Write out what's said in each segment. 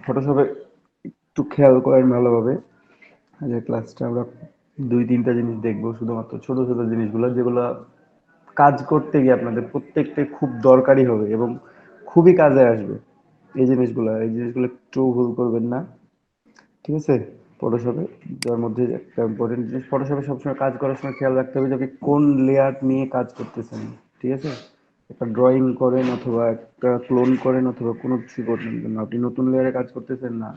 ফটোশপে একটু খেয়াল করেন ভালোভাবে। যে ক্লাসটা আমরা 2-3টা জিনিস দেখবো, শুধুমাত্র ছোট ছোট জিনিসগুলো, যেগুলো কাজ করতে গিয়ে আপনাদের প্রত্যেকটাই খুব দরকারি হবে এবং খুবই কাজে আসবে। এই জিনিসগুলো একটু ভুল করবেন না, ঠিক আছে? ফটোশপে যার মধ্যে একটা ইম্পর্টেন্ট জিনিস, ফটোশপে সবসময় কাজ করার সময় খেয়াল রাখতে হবে যে আপনি কোন লেয়ার নিয়ে কাজ করতেছেন, ঠিক আছে? একটা ড্রয়িং করেন অথবা একটা ক্লোন করেন অথবা কোনো কিছু করেন না, আপনি নতুন লেয়ারে কাজ করতেছেন না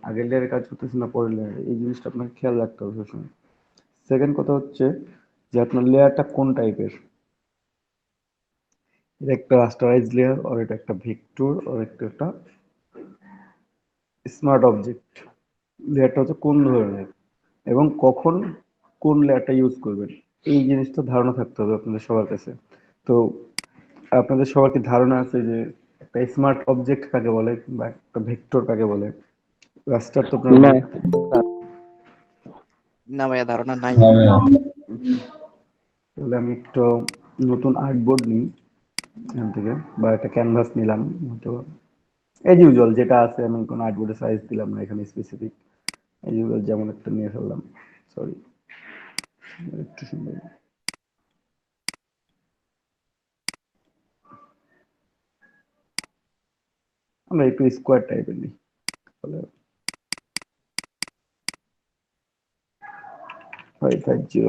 আগের লেয়ারে কাজ করতেছেন না পরের লেয়ারে, এই জিনিসটা আপনাকে খেয়াল রাখতে হবে সবসময়। সেকেন্ড কথা হচ্ছে যে আপনার লেয়ারটা কোন টাইপের। এটা একটা রাস্টারাইজ লেয়ার, আর এটা একটা ভেক্টর, আর একটা স্মার্ট অবজেক্ট। লেয়ারটা হচ্ছে কোন ধরনের এবং কখন কোন লেয়ারটা ইউজ করবেন, এই জিনিসটা ধারণা থাকতে হবে আপনাদের সবার কাছে। তো আপনাদের সবার কি ধারণা আছে যে একটা স্মার্ট অবজেক্ট কাকে বলে বা একটা ভেক্টর কাকে বলে? রাস্টার তো আপনারা না, দেখতে। না ভাইয়া, ধারণা নাই। তাহলে আমি একটা নতুন আর্টবোর্ড নিই এখান থেকে, বা একটা ক্যানভাস নিলাম, হয়তো এজ ইউজুয়াল যেটা আছে, আমি কোনো আর্টবোর্ডের সাইজ দিলাম না এখানে স্পেসিফিক, এজ ইউজুয়াল যেমন একটা নিয়ে ফেললাম। সরি, একটু সুন্দর। আমরা একটু স্কোয়ার টাইপের নিই, তাহলে 550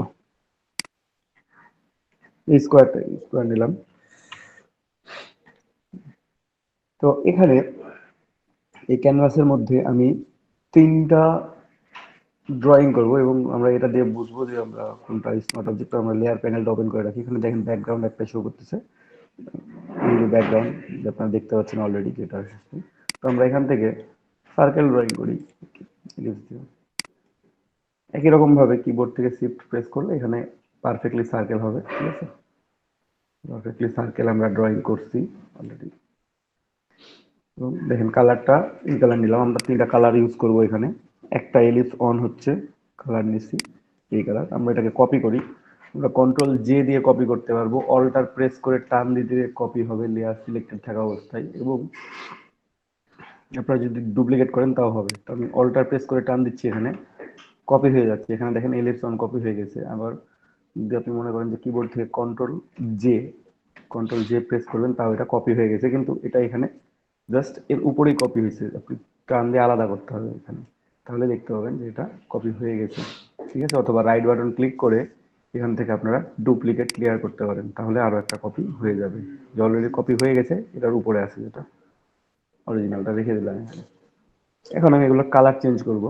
স্কোয়ার টাইপ স্কোয়ার নিলাম। তো এখানে এই ক্যানভাসের মধ্যে আমি 3টা ড্রয়িং করব এবং আমরা এটা দিয়ে বুঝবো যে আমরা কোনটা স্মার্ট অবজেক্ট। আমরা লেয়ার প্যানেলটা ওপেন করে রাখি, এখানে দেখেন ব্যাকগ্রাউন্ড একটা শো করতেছে, ব্যাকগ্রাউন্ড যে আপনারা দেখতে পাচ্ছেন অলরেডি যেটা আসছে। তো আমরা এখান থেকে সার্কেল ড্রয়িং করি একই রকম ভাবে, কিবোর্ড থেকে শিফট প্রেস করলে এখানে পারফেক্টলি সার্কেল হবে, ঠিক আছে? পারফেক্টলি সার্কেল আমরা ড্রয়িং করছি অলরেডি। এবং দেখেন কালারটা এই কালার নিলাম, আমরা 3টা কালার ইউজ করব এখানে। একটা এলিপস অন হচ্ছে, কালার নিচ্ছি এই কালার। আমরা এটাকে কপি করি, আমরা কন্ট্রোল জে দিয়ে কপি করতে পারবো, অল্টার প্রেস করে টান দিতে কপি হবে লেয়ার সিলেক্টেড থাকা অবস্থায়, এবং আপনারা যদি ডুপ্লিকেট করেন তাও হবে। তো আমি অল্টার প্রেস করে টান দিচ্ছি, এখানে কপি হয়ে যাচ্ছে, এখানে দেখেন এলিপস অন কপি হয়ে গেছে। আবার যদি আপনি মনে করেন যে কিবোর্ড থেকে জে কন্ট্রোল জে প্রেস করবেন তাও এটা কপি হয়ে গেছে, কিন্তু এটা এখানে জাস্ট এর উপরেই কপি হয়েছে, আপনি টান দিয়ে আলাদা করতে হবে এখানে, তাহলে দেখতে পাবেন যে এটা কপি হয়ে গেছে, ঠিক আছে? অথবা রাইট বাটন ক্লিক করে এখান থেকে আপনারা ডুপ্লিকেট ক্লিয়ার করতে পারেন, তাহলে আরো একটা কপি হয়ে যাবে। যে অলরেডি কপি হয়ে গেছে এটার উপরে আছে যেটা অরিজিনালটা রেখে দিলাম এখানে। এখন আমি এগুলো কালার চেঞ্জ করব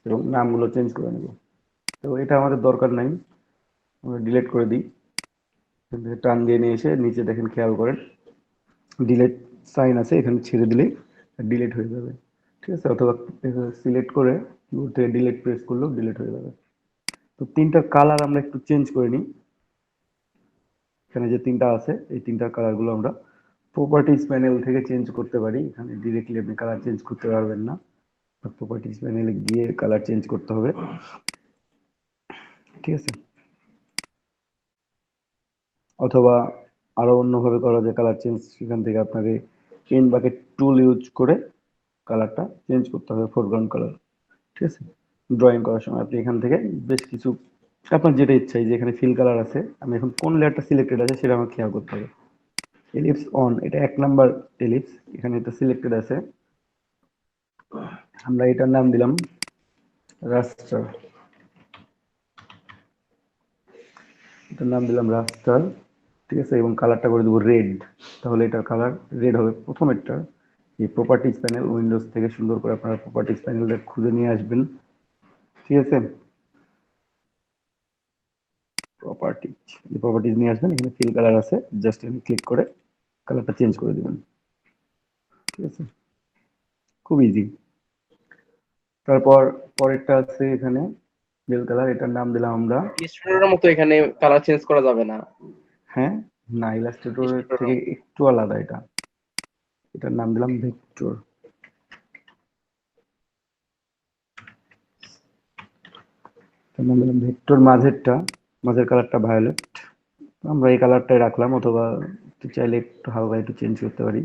এবং নামগুলো চেঞ্জ করে নেব। তো এটা আমাদের দরকার নাই, আমরা ডিলিট করে দিই। টান দিয়ে নিয়ে এসে নিচে দেখেন, খেয়াল করেন ডিলিট সাইন আছে, এখানে ছেড়ে দিলেই ডিলিট হয়ে যাবে, ঠিক আছে? অথবা সিলেক্ট করে কিবোর্ড থেকে ডিলিট প্রেস করলেও ডিলিট হয়ে যাবে। তো 3টার কালার আমরা একটু চেঞ্জ করে নিই। এখানে যে 3টা আছে এই 3টার কালারগুলো আমরা প্রপার্টিজ প্যানেল থেকে চেঞ্জ করতে পারি, এখানে ডিরেক্টলি আপনি কালার চেঞ্জ করতে পারবেন না, প্রপার্টিজ প্যানেলে গিয়ে কালার চেঞ্জ করতে হবে, ঠিক আছে? অথবা আরো অন্যভাবে করা যায় কালার চেঞ্জ, সেখান থেকে আপনাকে পেন বাকেট টুল ইউজ করে কালারটা চেঞ্জ করতে হবে, ফোরগ্রাউন্ড কালার, ঠিক আছে? ড্রয়িং করার সময় আপনি এখান থেকে বেশ কিছু আপনার যেটা ইচ্ছা, যে এখানে ফিল কালার আছে, আমি এখন কোন লেয়ারটা সিলেক্টেড আছে সেটা আমার খেয়াল করতে হবে। এলিপস অন, এটা 1 নাম্বার এলিপস, এখানে এটা সিলেক্টেড আছে, আমরা এটার নাম দিলাম রাস্টার, এটার নাম দিলাম রাস্টার, ঠিক আছে? এবং কালারটা করে দেবো রেড, তাহলে এটার কালার রেড হবে প্রথমেরটা। এই প্রপার্টিজ প্যানেল উইন্ডোজ থেকে সুন্দর করে আপনারা প্রপার্টিজ প্যানেলটা খুঁজে নিয়ে আসবেন, ঠিক আছে? প্রপার্টিজ, এই প্রপার্টিজ নিয়ে আসবেন, এখানে ফিল কালার আছে, জাস্ট এখানে ক্লিক করে কালারটা চেঞ্জ করে দিবেন, ঠিক আছে? খুব ইজি। তারপর পরেরটা আছে এখানে ফিল কালার, এটার নাম দিলাম আমরা, স্টুডিওর মতো এখানে কালার চেঞ্জ করা যাবে না? হ্যাঁ, না ইলাস্ট্রেটরের স্টুডিওর থেকে একটু আলাদা এটা, এটার নাম দিলাম ভেক্টর, এটার নাম দিলাম ভেক্টর। মাঝের কালারটা ভায়োলেট, আমরা এই কালারটাই রাখলাম, অথবা চাইলে একটু হালকা একটু চেঞ্জ করতে পারি।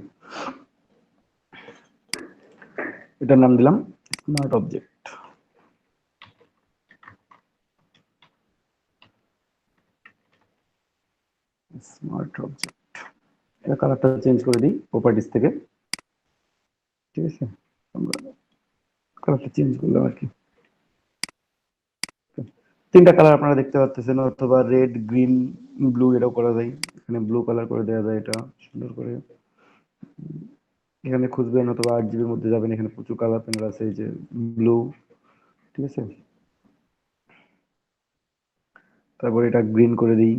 এটার নাম দিলাম স্মার্ট অবজেক্ট। স্মার্ট অবজেক্ট, এটা কালারটা চেঞ্জ করে দিই প্রপার্টিস থেকে। ঠিক আছে, আমরা কালারটা চেঞ্জ করলাম আর কি। তিনটা কালার আপনারা দেখতে পাচ্ছেন, অথবা রেড, গ্রিন, ব্লু, এটাও করা যায়। এখানে ব্লু কালার করে দেওয়া যায়, এটা সুন্দর করে। এখানে খুঁজবেন অথবা 8 জিবির মধ্যে যাবেন, এখানে প্রচুর কালার প্যানেল আছে, এই যে ব্লু। ঠিক আছে, তারপর এটা গ্রিন করে দিই।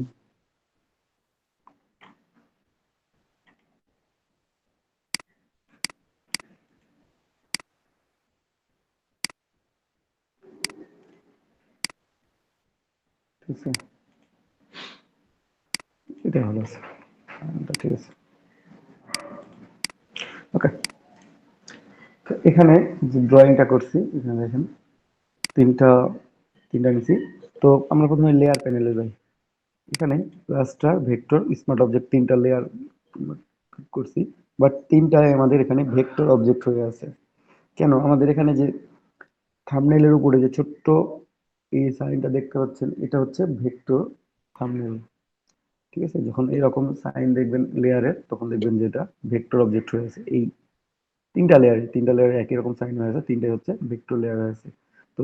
ঠিক আছে, এটা ভালো আছে, এটা ঠিক আছে। ওকে, এখানে যে ড্রয়িংটা করছি, এখানে দেখেন তিনটা তিনটা নিছি। তো আমরা প্রথমে লেয়ার প্যানেলে যাই। এখানে রাস্টার, ভেক্টর, স্মার্ট অবজেক্ট তিনটা লেয়ার করছি, বাট তিনটায় আমাদের এখানে ভেক্টর অবজেক্ট হয়ে আছে। কেন? আমাদের এখানে যে থাম্বনেইলের উপরে যে ছোট্ট এই সাইনটা দেখতে পাচ্ছেন, এটা হচ্ছে ভেক্টর থাম্বনেইল। ঠিক আছে, যখন এরকম সাইন দেখবেন লেয়ারে, তখন দেখবেন যে এটা ভেক্টর অবজেক্ট হয়ে আছে। এই তিনটা লেয়ারে একই রকম সাইন হয়ে আছে, তিনটাই হচ্ছে ভেক্টর লেয়ার হয়ে আছে। তো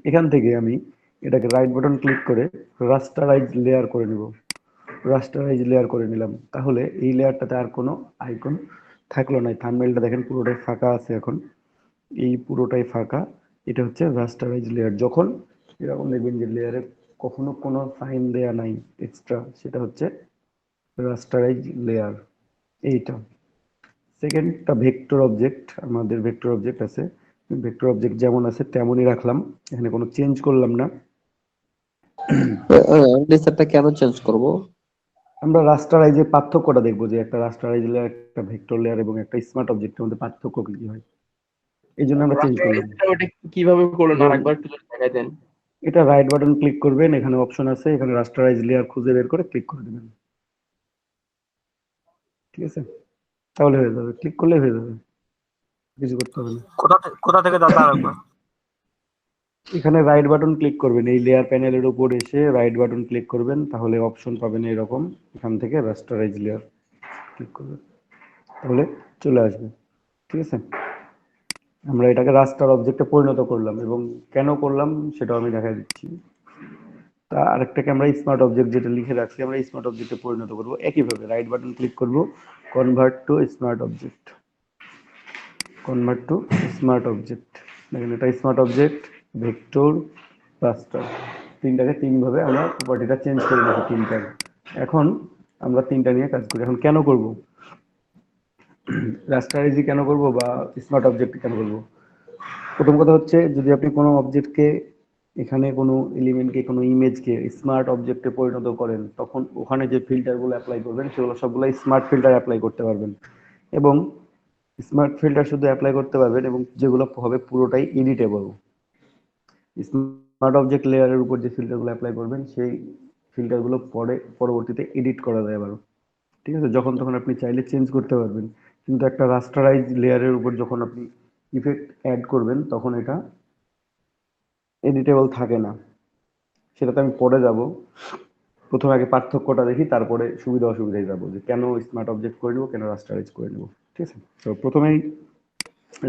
এখান থেকে আমি এটাকে রাইট বাটন ক্লিক করে রাস্টারাইজ লেয়ার করে নিব। রাস্টারাইজ লেয়ার করে নিলাম, তাহলে এই লেয়ারটাতে আর কোনো আইকন থাকলো না। থাম্বনেইলটা দেখেন পুরোটাই ফাঁকা আছে এখন, এই পুরোটাই ফাঁকা। এটা হচ্ছে রাস্টারাইজ লেয়ার। যখন এরকম দেখবেন যে লেয়ারে কখনো কোনো সাইন দেয়া নাই এক্সট্রা, সেটা হচ্ছে রাস্টারাইজ লেয়ার। এইটা সেকেন্ডটা ভেক্টর অবজেক্ট। আমাদের ভেক্টর অবজেক্ট আছে, ভেক্টর অবজেক্ট যেমন আছে তেমনই রাখলাম, এখানে কোনো চেঞ্জ করলাম না। ডিসেটটা কেন চেঞ্জ করব? আমরা রাস্টারাইজের পার্থক্যটা দেখবো, যে একটা রাস্টারাইজ লেয়ার, একটা ভেক্টর লেয়ার এবং একটা স্মার্ট অবজেক্টের মধ্যে পার্থক্য কি হয়, এই জন্য আমরা চেঞ্জ করলাম। রাস্টারাইজটা ওটা কিভাবে করলেন এবং আরেকবার একটু যদি দেখাই দেন। এটা রাইট বাটন ক্লিক করবেন, এখানে অপশন আছে, এখানে রাস্টারাইজ লেয়ার খুঁজে বের করে ক্লিক করে দেবেন। ঠিক আছে, তাহলে হয়ে যাবে, ক্লিক করলে হয়ে যাবে, কিছু করতে হবে না। কোথা থেকে দাদা আরেকবার? এখানে রাইট বাটন ক্লিক করবেন, এই লেয়ার প্যানেলের উপর এসে রাইট বাটন ক্লিক করবেন, তাহলে অপশন পাবেন এরকম, এখান থেকে রাস্টারাইজ লেয়ার ক্লিক করবেন, তাহলে চলে আসবে। ঠিক আছে, আমরা এটাকে রাস্টার অবজেক্টে পরিণত করলাম, এবং কেন করলাম সেটাও আমি দেখাই দিচ্ছি। তা আরেকটাকে আমরা স্মার্ট অবজেক্ট যেটা লিখে রাখছি, আমরা স্মার্ট অবজেক্টে পরিণত করব একইভাবে। রাইট বাটন ক্লিক করব, convert to smart object, convert to smart object. দেখেন এটা স্মার্ট অবজেক্ট, ভেক্টর, রাস্টার, তিনটাকে তিনভাবে আমরা প্রপার্টিটা চেঞ্জ করে নিচ্ছি তিনটাকে। এখন আমরা তিনটা নিয়ে কাজ করি। এখন কেন করব রাস্টারাইজি, কেন করব বা স্মার্ট অবজেক্ট কেন করব? প্রথম কথা হচ্ছে, যদি আপনি কোনো অবজেক্টকে, এখানে কোনো এলিমেন্টকে, কোনো ইমেজকে স্মার্ট অবজেক্টে পরিণত করেন, তখন ওখানে যে ফিল্টারগুলো অ্যাপ্লাই করবেন সেগুলো সবগুলো স্মার্ট ফিল্টার অ্যাপ্লাই করতে পারবেন। এবং স্মার্ট ফিল্টার শুধু অ্যাপ্লাই করতে পারবেন এবং যেগুলো হবে পুরোটাই এডিটেবল। স্মার্ট অবজেক্ট লেয়ারের উপর যে ফিল্টারগুলো অ্যাপ্লাই করবেন, সেই ফিল্টারগুলো পরবর্তীতে এডিট করা যায় আবার। ঠিক আছে, যখন তখন আপনি চাইলে চেঞ্জ করতে পারবেন। কিন্তু একটা রাস্টারাইজ লেয়ারের উপর যখন আপনি ইফেক্ট অ্যাড করবেন, তখন এটা এডিটেবল থাকে না। সেটাতে আমি পরে যাব। প্রথমে আগে পার্থক্যটা দেখি, তারপরে সুবিধা অসুবিধায় যাবো, যে কেন স্মার্ট অবজেক্ট করে নেবো, কেন রাস্টারাইজ করে নেবো। ঠিক আছে, তো প্রথমেই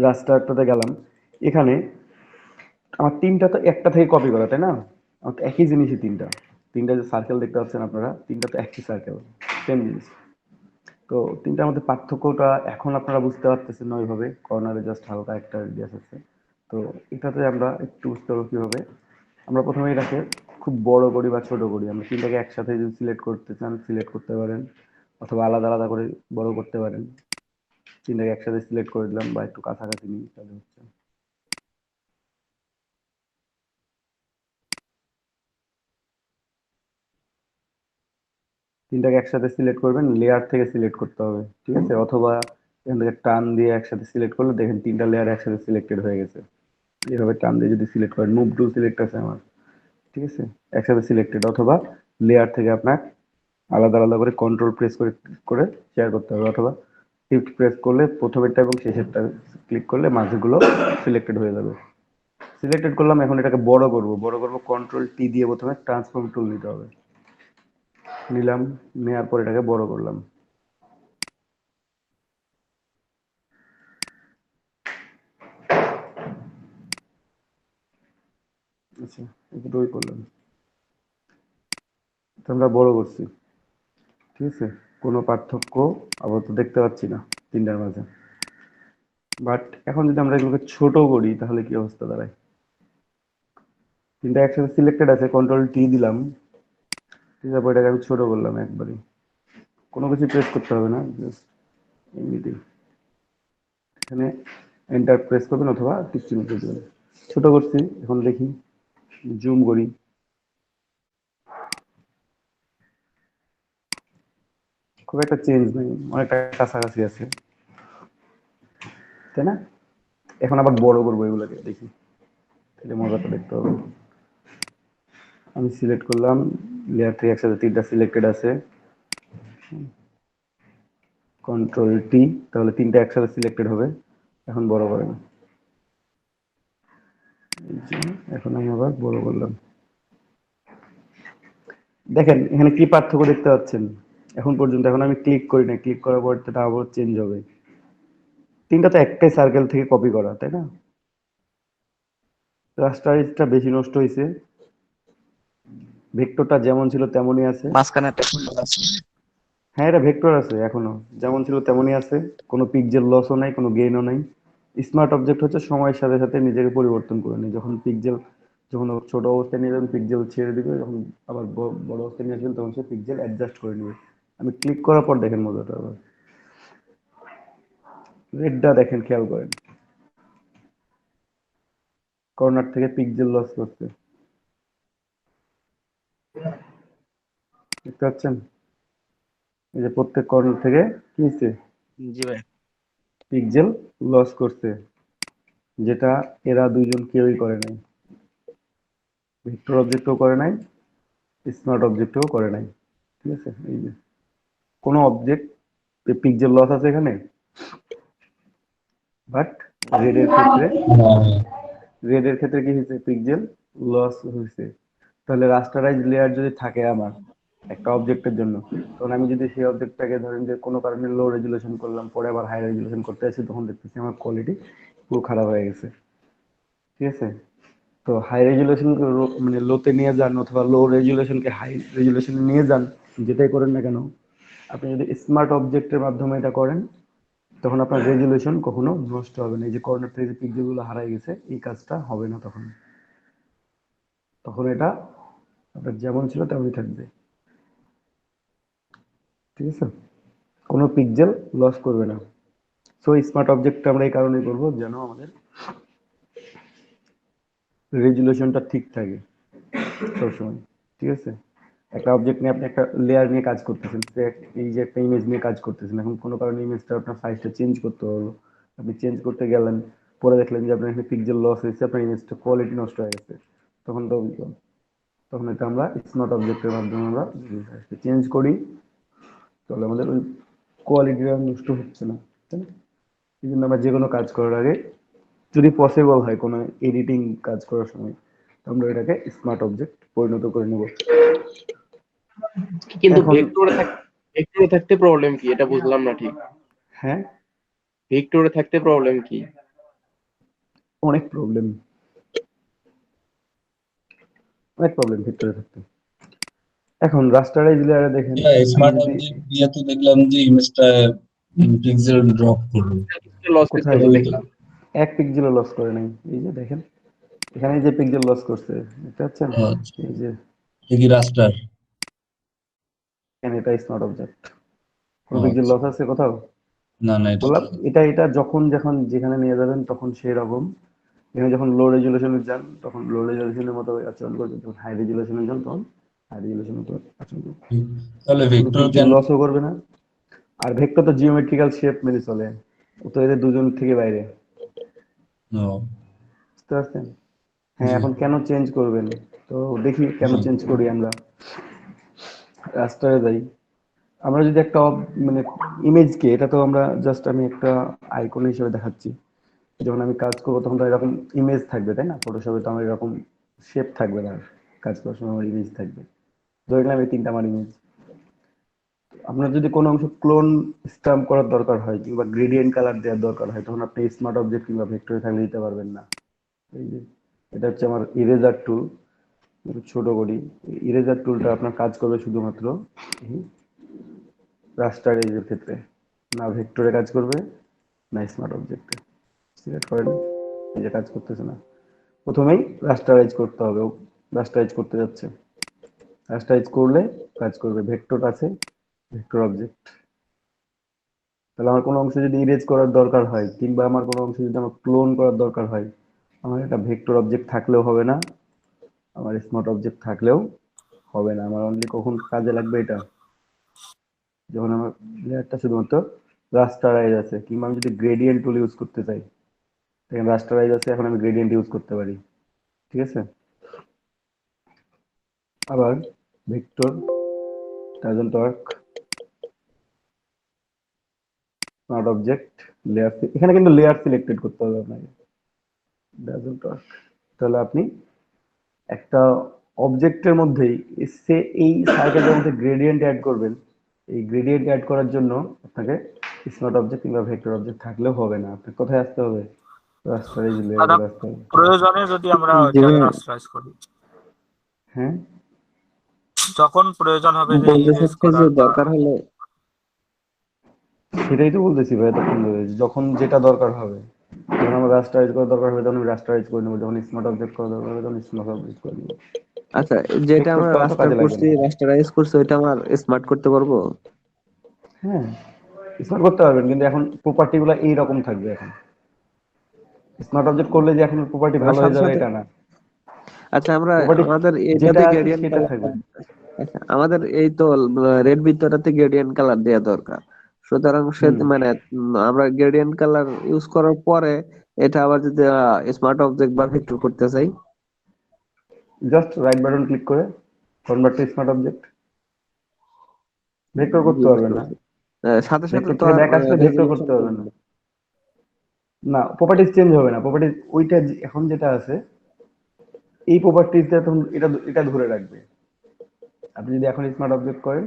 রাস্টারটাতে গেলাম। এখানে আমার তিনটা তো একটা থেকে কপি করা, তাই না? আমার তো একই জিনিসই তিনটা, তিনটা যে সার্কেল দেখতে পাচ্ছেন আপনারা, তিনটা তো একই সার্কেল, সেম জিনিস। তো তিনটার মধ্যে পার্থক্যটা এখন আপনারা বুঝতে পারতেছেন না ওইভাবে, কর্নারে জাস্ট হালকা একটা রেডিয়াস আছে। তো এটাতে আমরা একটু বুঝতে পারবো কিভাবে। আমরা প্রথমে এটাকে খুব বড় করি বা ছোট করি। আমরা তিনটাকে একসাথে যদি সিলেক্ট করতে চান সিলেক্ট করতে পারেন, অথবা আলাদা আলাদা করে বড় করতে পারেন। তিনটাকে একসাথে সিলেক্ট করে দিলাম, বা একটু কাছাকাছি নিই, তাহলে হচ্ছে। তিনটাকে একসাথে সিলেক্ট করবেন, লেয়ার থেকে সিলেক্ট করতে হবে। ঠিক আছে, অথবা এখান থেকে টান দিয়ে একসাথে সিলেক্ট করলে দেখেন তিনটা লেয়ার একসাথে সিলেক্টেড হয়ে গেছে। এভাবে টান দিয়ে যদি সিলেক্ট করেন, মুভ টু সিলেক্ট আছে আমার। ঠিক আছে, একসাথে সিলেক্টেড। অথবা লেয়ার থেকে আপনার আলাদা আলাদা করে কন্ট্রোল প্রেস করে করে শেয়ার করতে হবে, অথবা শিফট প্রেস করলে প্রথমেরটা এবং শেষেরটা ক্লিক করলে মাঝগুলো সিলেক্টেড হয়ে যাবে। সিলেক্টেড করলাম, এখন এটাকে বড় করব কন্ট্রোল টি দিয়ে প্রথমে ট্রান্সফর্ম টুল নিতে হবে। নিলাম, নেওয়ার পর এটাকে বড় করলাম। আচ্ছা, এতটুকুই করলাম, তো আমরা বড় করছি, ঠিক আছে। কোনো পার্থক্য আপাতত দেখতে পাচ্ছি না তিনটার মাঝে। বাট এখন যদি আমরা এগুলোকে ছোট করি তাহলে কি অবস্থা দাঁড়ায়? তিনটা একসাথে সিলেক্টেড আছে, কন্ট্রোল টি দিলাম, তারপর এটাকে আমি ছোট করলাম একবারে, কোনো কিছু প্রেস করতে হবে না, জাস্ট এমনিতেই এখানে এন্টার প্রেস করবেন অথবা টিক চিহ্ন দিয়ে দেবেন। ছোট করছি, এখন দেখি, জুম করি, খুব একটা চেঞ্জ নেই, অনেকটা কাছাকাছি আছে, তাই না? এখন আবার বড় করবো এগুলোকে, দেখি তাহলে মজাটা দেখতে হবে। আমি সিলেক্ট করলাম, লেয়ার থেকে একসাথে তিনটা সিলেক্টেড আছে, কন্ট্রোল টি, তাহলে তিনটা একসাথে সিলেক্টেড হবে। এখন বড় করেন, এই যে, এখন আমি আবার বড় করলাম। দেখেন এখানে কি পার্থক্য দেখতে পাচ্ছেন এখন পর্যন্ত? এখন আমি ক্লিক করি না, ক্লিক করার পর এটা আবার চেঞ্জ হবে। তিনটা তো একটাই সার্কেল থেকে কপি করা, তাই না? রাস্টারিজটা বেশি নষ্ট হয়েছে, ভেক্টরটা যেমন ছিল তেমনই আছে। মাঝখানে একটা সুন্দর আছে। হ্যাঁ, এটা ভেক্টর আছে এখনো, যেমন ছিল তেমনই আছে, কোনো পিক্সেল লসও নাই, কোনো গেইনও নাই। স্মার্ট অবজেক্ট হচ্ছে সময়ের সাথে সাথে নিজেকে পরিবর্তন করে নেয়। যখন ও ছোট অবস্থায় নিয়ে যাবেন পিক্সেল ছেড়ে দিবে, যখন আবার বড় অবস্থায় নিয়ে আসবেন তখন সে পিক্সেল অ্যাডজাস্ট করে নেবে। আমি ক্লিক করার পর দেখেন মজাটা, আবার রেডটা দেখেন, খেয়াল করেন, কর্নার থেকে পিক্সেল লস করছে, দেখতে পাচ্ছেন? এই যে প্রত্যেক কর্নার থেকে কি হচ্ছে, জি ভাই। পিক্সেল লস করছে, যেটা এরা দুইজন কেউই করে নাই। ভেক্টর অবজেক্টও করে নাই, স্মার্ট অবজেক্টও করে নাই, ঠিক আছে। এই যে কোনো অবজেক্ট পিক্সেল লস আছে এখানে, বাট রেডের ক্ষেত্রে রেডের ক্ষেত্রে কি হয়েছে, পিক্সেল লস হয়েছে। তাহলে রাস্টারাইজ লেয়ার যদি থাকে আমার একটা অবজেক্টের জন্য, তখন আমি যদি সেই অবজেক্টটাকে ধরেন যে কোনো কারণে লো রেজুলেশন করলাম, পরে আবার হাই রেজুলেশন করতে আসি, তখন দেখতেছি আমার কোয়ালিটি পুরো খারাপ হয়ে গেছে, ঠিক আছে। তো হাই রেজুলেশন মানে লোতে নিয়ে যান অথবা লো রেজুলেশনকে হাই রেজুলেশনে নিয়ে যান, যেটাই করেন না কেন, আপনি যদি স্মার্ট অবজেক্টের মাধ্যমে এটা করেন তখন আপনার রেজুলেশন কখনো নষ্ট হবে না। এই যে কর্নার থেকে যে পিক্সেলগুলো হারাই গেছে, এই কাজটা হবে না তখন। তখন এটা আপনার যেমন ছিল তেমনই থাকবে, ঠিক আছে, কোনো পিক্সেল লস করবে না। সো স্মার্ট অবজেক্টটা আমরা এই কারণেই করবো যেন আমাদের রেজুলেশনটা ঠিক থাকে সবসময়, ঠিক আছে। একটা অবজেক্ট নিয়ে আপনি একটা লেয়ার নিয়ে কাজ করতেছেন, এই যে একটা ইমেজ নিয়ে কাজ করতেছেন, এখন কোনো কারণে ইমেজটা আপনার সাইজটা চেঞ্জ করতে হলো, আপনি চেঞ্জ করতে গেলেন, পরে দেখলেন যে আপনার এখানে পিক্সেল লস হয়েছে, আপনার ইমেজটা কোয়ালিটি নষ্ট হয়ে গেছে, তখন তো তখন এটা আমরা স্মার্ট অবজেক্টের মাধ্যমে আমরা চেঞ্জ করি, তাহলে আমাদের ওই কোয়ালিটিটা নষ্ট হচ্ছে না, তাই না? এই জন্য আমরা যে কোনো কাজ করার আগে যদি পসিবল হয় কোনো এডিটিং কাজ করার সময়, তো আমরা এটাকে স্মার্ট অবজেক্ট পরিণত করে নেব। কিন্তু এখন ভেক্টরে থাকতে প্রবলেম কি, এটা বুঝলাম না ঠিক। হ্যাঁ, ভেক্টরে থাকতে প্রবলেম কি? অনেক প্রবলেম, অনেক প্রবলেম ভিতরে থাকতে। এখন রাস্টারাইজ লেয়ারে দেখেন, আমি স্মার্ট যদি অবজেক্ট দিয়ে তো দেখলাম যে ইমেজটা পিক্সেল ড্রপ করবে। লস কোথায় করতেছে ওই তো। দেখলাম। এক পিক্সেলও লস করে নাই, এই যে দেখেন এখানে যে পিক্সেল লস করছে, দেখতে পাচ্ছেন? আচ্ছা, এই যে এটা কি রাস্টার? এখানে এটা স্মার্ট অবজেক্ট, কোনো পিক্সেল আচ্ছা, লস আছে কোথাও? না না, এটা বললাম তো এটা যখন যখন যেখানে নিয়ে যাবেন তখন সেই রকম। এখানে যখন লো রেজুলেশনে যান তখন লো রেজুলেশনের মতো আচরণ করবে, যখন হাই রেজুলেশনে যান তখন হাই রেজুলেশনের মতো আচরণ করবে, ঠিক। তাহলে কোনো ভেক্টর পিক্সেল কেন? লসও করবে না। আর ভেক্টর তো জিওমেট্রিক্যাল শেপ মেনে চলে, ও তো এদের দুজন থেকে বাইরে, ও, বুঝতে পারছেন? হ্যাঁ, জি। এখন কেন চেঞ্জ করবেন? তো দেখি কেন হুম, চেঞ্জ করি আমরা। রাস্টারে যাই, আমরা যদি একটা মানে ইমেজকে, এটা তো আমরা জাস্ট আমি একটা আইকন হিসেবে দেখাচ্ছি, যখন আমি কাজ করবো তখন তো এরকম ইমেজ থাকবে, তাই না? ফটোশপে তো আমার এরকম শেপ থাকবে না, কাজ করার সময় আমার ইমেজ থাকবে। ধরে নিলাম এই তিনটা আমার ইমেজ। আপনার যদি কোনো অংশ ক্লোন স্ট্যাম্প করার দরকার হয় কিংবা গ্রেডিয়েন্ট কালার দেওয়ার দরকার হয়, তখন আপনি স্মার্ট অবজেক্ট কিংবা ভেক্টরে থাকলে দিতে পারবেন না। এই যে এটা হচ্ছে আমার ইরেজার টুল, ছোট করি। ইরেজার টুলটা আপনার কাজ করবে শুধুমাত্র রাস্টারাইজের ক্ষেত্রে, না ভেক্টরে কাজ করবে না স্মার্ট অবজেক্টে। সিলেক্ট করেন, এই যে কাজ করতেছে না। প্রথমেই রাস্টারাইজ করতে হবে, রাস্টারাইজ করতে যাচ্ছে। রাস্টারাইজ করলে কাজ করবে, ভেক্টর আছে, ভেক্টর অবজেক্ট। তাহলে আমার কোনো অংশ যদি ইরেজ করার দরকার হয় কিংবা আমার কোনো অংশ যদি আমার ক্লোন করার দরকার হয়, আমার একটা ভেক্টর অবজেক্ট থাকলেও হবে না, আমার স্মার্ট অবজেক্ট থাকলেও হবে না। আমার অনলি কখন কাজে লাগবে এটা, যখন আমার লেয়ারটা শুধুমাত্র রাস্টারাইজ আছে, কিংবা আমি যদি গ্রেডিয়েন্ট টুল ইউজ করতে চাই, দেখেন রাস্টারাইজ আছে, এখন আমি গ্রেডিয়েন্ট ইউজ করতে পারি। ঠিক আছে, আবার vector doesn't work, smart object layer, এখানে কিন্তু লেয়ার সিলেক্টেড করতে হবে আপনাকে, ডাজন্ট ওয়ার্ক। তাহলে আপনি একটা অবজেক্টের মধ্যেই সে এই সার্কেলের মধ্যে গ্রেডিয়েন্ট অ্যাড করবেন, এই গ্রেডিয়েন্ট অ্যাড করার জন্য আপনাকে স্মার্ট অবজেক্ট কিংবা ভেক্টর অবজেক্ট থাকলেও হবে না, আপনাকে কোথায় আসতে হবে? রাস্টারাইজ লেয়ারে দাদা, আসতে হবে। প্রয়োজনে যদি আমরা জি ওইটাকে ভাইয়া, রাস্টারাইজ করি, হ্যাঁ, যখন প্রয়োজন হবে যে বলতে ইরেজ চাচ্ছে যে করার বা দরকার হলে সেটাই তো বলতেছি ভাই এতক্ষণ ধরে, যখন যেটা দরকার হবে, যখন আমার রাস্টারাইজ করা দরকার হবে তখন আমি রাস্টারাইজ করে নেবো, যখন স্মার্ট অবজেক্ট করা দরকার হবে তখন স্মার্ট অবজেক্ট করে নেবো। আচ্ছা, যেটা ভেক্টর আমরা করা তো রাস্টার কাজে লাগবে করছি, না। রাস্টারাইজ করছি, ওইটা আমার স্মার্ট করতে পারবো? হ্যাঁ, স্মার্ট করতে পারবেন, কিন্তু এখন প্রপার্টি গুলো এইরকম থাকবে। এখন স্মার্ট অবজেক্ট করলে যে এখন প্রপার্টি মানে ভালো হয়ে সাথে যাবে সাথে, এটা না, আচ্ছা আমরা প্রপার্টি আমাদের যেটা এটাতে আছে গ্রেডিয়েন্ট সেটা কালার, থাকবে। আচ্ছা আমাদের এই তো রেড ভিতরটাতে গ্রেডিয়েন্ট কালার দেওয়া দরকার। সুতরাং সে হুম, মানে আমরা গ্রেডিয়েন্ট কালার ইউজ করার পরে এটা আবার যদি স্মার্ট অবজেক্ট বা ভেক্টর করতে চাই, জাস্ট রাইট বাটন ক্লিক করে convert to smart object. Vector জি করতে পারবেন বুঝতে না, পারছি। সাথে সাথে ভেক্টর তো থেকে আর ব্যাক আসলে ভেক্টর রেজলিউশন করতে পারবেন না। না, প্রপার্টিজ চেঞ্জ হবে না, প্রপার্টিজ ওইটা এখন যেটা আছে এই প্রপার্টিজটা তখন এটা এটা ধরে রাখবে। আপনি যদি এখন স্মার্ট অবজেক্ট করেন,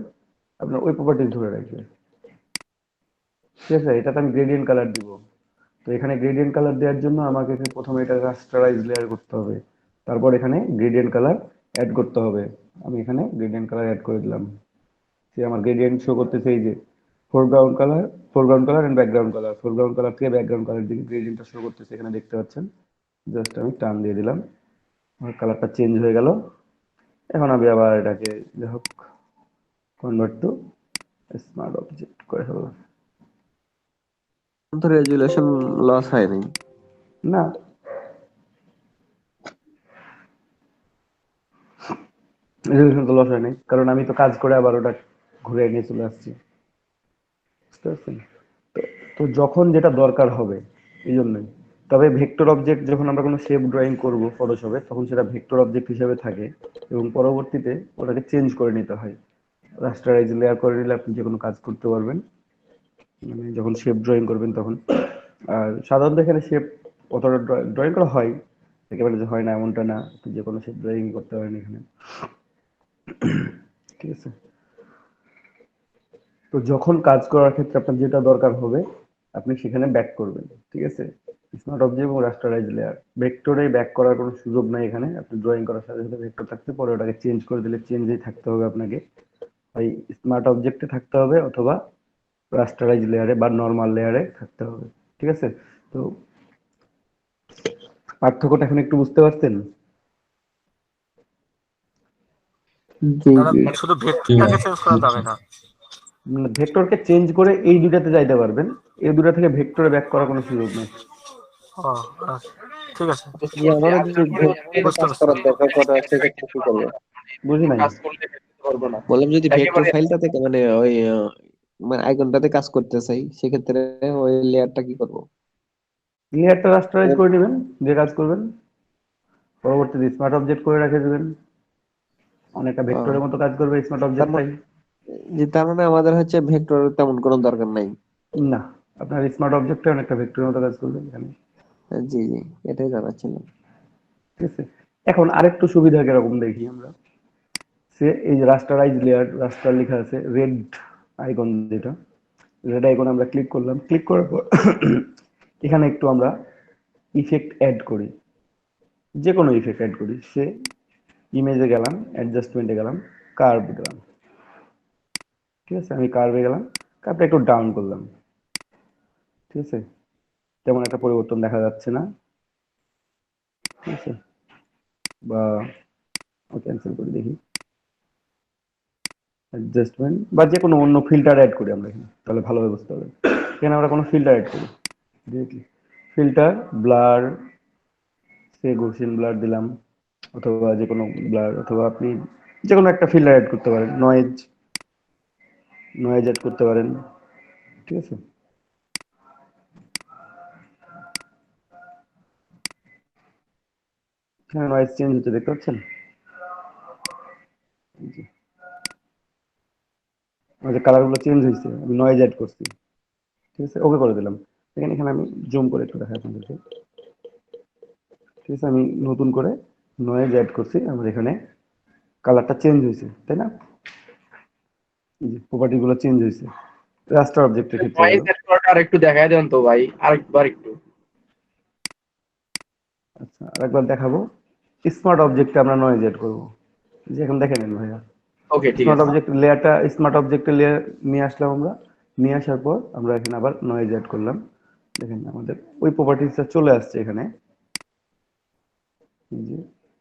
আপনার ওই প্রপার্টিজ ধরে রাখবে। ঠিক আছে, এটাতে আমি গ্রেডিয়েন্ট কালার দিব। তো এখানে গ্রেডিয়েন্ট কালার দেওয়ার জন্য আমাকে প্রথমে এটা রাস্টারাইজ লেয়ার করতে হবে, তারপর এখানে গ্রেডিয়েন্ট কালার অ্যাড করতে হবে। আমি এখানে গ্রেডিয়েন্ট কালার অ্যাড করে দিলাম। সে আমার গ্রেডিয়েন্ট শো করতেছে এই যে foreground colour, foreground colour and background colour, foreground colour থেকে ব্যাকগ্রাউন্ড কালার দিকে গ্রেডিয়েন্টটা শো করতেছে, এখানে দেখতে পাচ্ছেন। জাস্ট আমি টান দিয়ে দিলাম, আমার কালারটা চেঞ্জ হয়ে গেল। এখন আমি আবার এটাকে যাই হোক কনভার্ট টু স্মার্ট অবজেক্ট করে ফেললাম। তো রেজলিউশন লস হয়নি। না, রেজলিউশন তো লস হয় নাই, কারণ আমি তো কাজ করে আবার ওটা ঘুরে নিয়ে চলে আসছি। বুঝতে পারছেন? তো তো যখন যেটা দরকার হবে, এই জন্যই। তবে ভেক্টর অবজেক্ট যখন আমরা কোনো শেপ ড্রয়িং করব ফটোশপে, তখন সেটা ভেক্টর অবজেক্ট হিসেবে থাকে এবং পরবর্তীতে ওটাকে চেঞ্জ করে নিতে হয়। রাস্টারাইজ লেয়ার করে নিলে আপনি যে কোনো কাজ করতে পারবেন, মানে যখন শেপ ড্রয়িং করবেন তখন। আর সাধারণত এখানে শেপ অতটা ড্রয়িং করা হয়, একেবারে যে হয় না এমনটা না, আপনি যে কোনো শেপ ড্রয়িং করতে পারেন এখানে। ঠিক আছে, তো যখন কাজ করার ক্ষেত্রে আপনার যেটা দরকার হবে আপনি সেখানে ব্যাক করবেন। ঠিক আছে, স্মার্ট অবজেক্ট এবং রাস্টারাইজ লেয়ার, ভেক্টরে ব্যাক করার কোনো সুযোগ নাই এখানে। আপনি ড্রয়িং করার সাথে সাথে ভেক্টর থাকতে, পরে ওটাকে চেঞ্জ করে দিলে চেঞ্জেই থাকতে হবে আপনাকে। হয় স্মার্ট অবজেক্টে থাকতে হবে অথবা রাস্টারাইজ লেয়ারে বা নর্মাল লেয়ারে থাকতে হবে। ঠিক আছে, তো পার্থক্যটা এখন একটু বুঝতে পারছেন? জি দাদা, জি। শুধু জি ভাই, ভেক্টরটাকে চেঞ্জ করা যাবে না? ভেক্টরকে চেঞ্জ করে এই দুটাতে যাইতে পারবেন, এই দুটা থেকে ভেক্টরে ব্যাক করার কোনো সুযোগ নেই। ও আচ্ছা, ঠিক আছে, যে আমাদের যদি ভেক্টরে বুঝতে কাজ পারছি। করার দরকার পড়ে সেক্ষেত্রে কি করবো? বুঝি নাই। বললাম যদি ভেক্টর ফাইলটা থেকে মানে ওই মানে আইকনটাতে কাজ করতে চাই, সেক্ষেত্রে ওই লেয়ারটা কি করবো? লেয়ারটা রাস্টারাইজ করে নেবেন, দিয়ে কাজ করবেন। পরবর্তীতে স্মার্ট অবজেক্ট করে রেখে দেবেন, অনেকটা আহ, ভেক্টরের মতো কাজ করবে স্মার্ট তার অবজেক্ট মানে ফাইল। যে তার মানে আমাদের হচ্ছে ভেক্টর তেমন কোনো দরকার নাই। না, আপনার স্মার্ট অবজেক্টে অনেকটা ভেক্টরের মতো কাজ করবে এখানে। জি জি, এটাই জানার ছিল। ঠিক আছে, এখন আরেকটু সুবিধা কিরকম দেখি আমরা। সে এই যে রাস্টারাইজ লেয়ার, রাস্টার লেখা আছে রেড আইকন, যেটা রেড আইকন আমরা ক্লিক করলাম, ক্লিক করার পর এখানে একটু আমরা ইফেক্ট অ্যাড করি, যে কোনো ইফেক্ট অ্যাড করি। সে ইমেজে গেলাম, অ্যাডজাস্টমেন্টে গেলাম, কার্ভ গেলাম। ঠিক আছে, আমি কার্ভে গেলাম, কার্ভটা একটু ডাউন করলাম। ঠিক আছে, তেমন একটা পরিবর্তন দেখা যাচ্ছে না। ঠিক আছে, বা ক্যান্সেল করে দেখি, অ্যাডজাস্টমেন্ট বা যে কোনো অন্য ফিল্টার অ্যাড করি আমরা এখানে, তাহলে ভালোভাবে বুঝতে হবে। এখানে আমরা কোনো ফিল্টার অ্যাড করি, ডিরেক্টলি ফিল্টার, ব্লার, সে গৌসিয়ান ব্লার দিলাম, অথবা যে কোনো ব্লার, অথবা আপনি যে কোনো একটা ফিল্টার অ্যাড করতে পারেন, নয়েজ, নয়েজ অ্যাড করতে পারেন। ঠিক আছে, হ্যাঁ নয়েজ চেঞ্জ হচ্ছে, দেখতে পাচ্ছেন? আমাদের কালারগুলো চেঞ্জ হয়েছে, আমি নয়েজ অ্যাড করছি। ঠিক আছে, ওকে করে দিলাম। এখানে এখানে আমি জুম করে একটু দেখাই আপনাদেরকে। ঠিক আছে, আমি নতুন করে নয়েজ অ্যাড করছি, আমার এখানে কালারটা চেঞ্জ হয়েছে, তাই না? এই যে প্রপার্টি গুলো চেঞ্জ হয়েছে, রাস্টার অবজেক্টের ক্ষেত্রে নয়েজ গেল। সেট করাটা আরেকটু দেখায় দেন তো ভাই, আরেকবার একটু। আচ্ছা, আরেকবার দেখাবো। স্মার্ট অবজেক্টে আমরা নয়েজ অ্যাড করবো, যে এখন দেখে নেন ভাইয়া। ওকে, ঠিক স্মার্ট আছে। অবজেক্ট লেয়ারটা, স্মার্ট অবজেক্টের লেয়ার নিয়ে আসলাম আমরা, নিয়ে আসার পর আমরা এখানে আবার নয়েজ অ্যাড করলাম। দেখেন আমাদের ওই প্রপার্টিসটা চলে আসছে এখানে। এই যে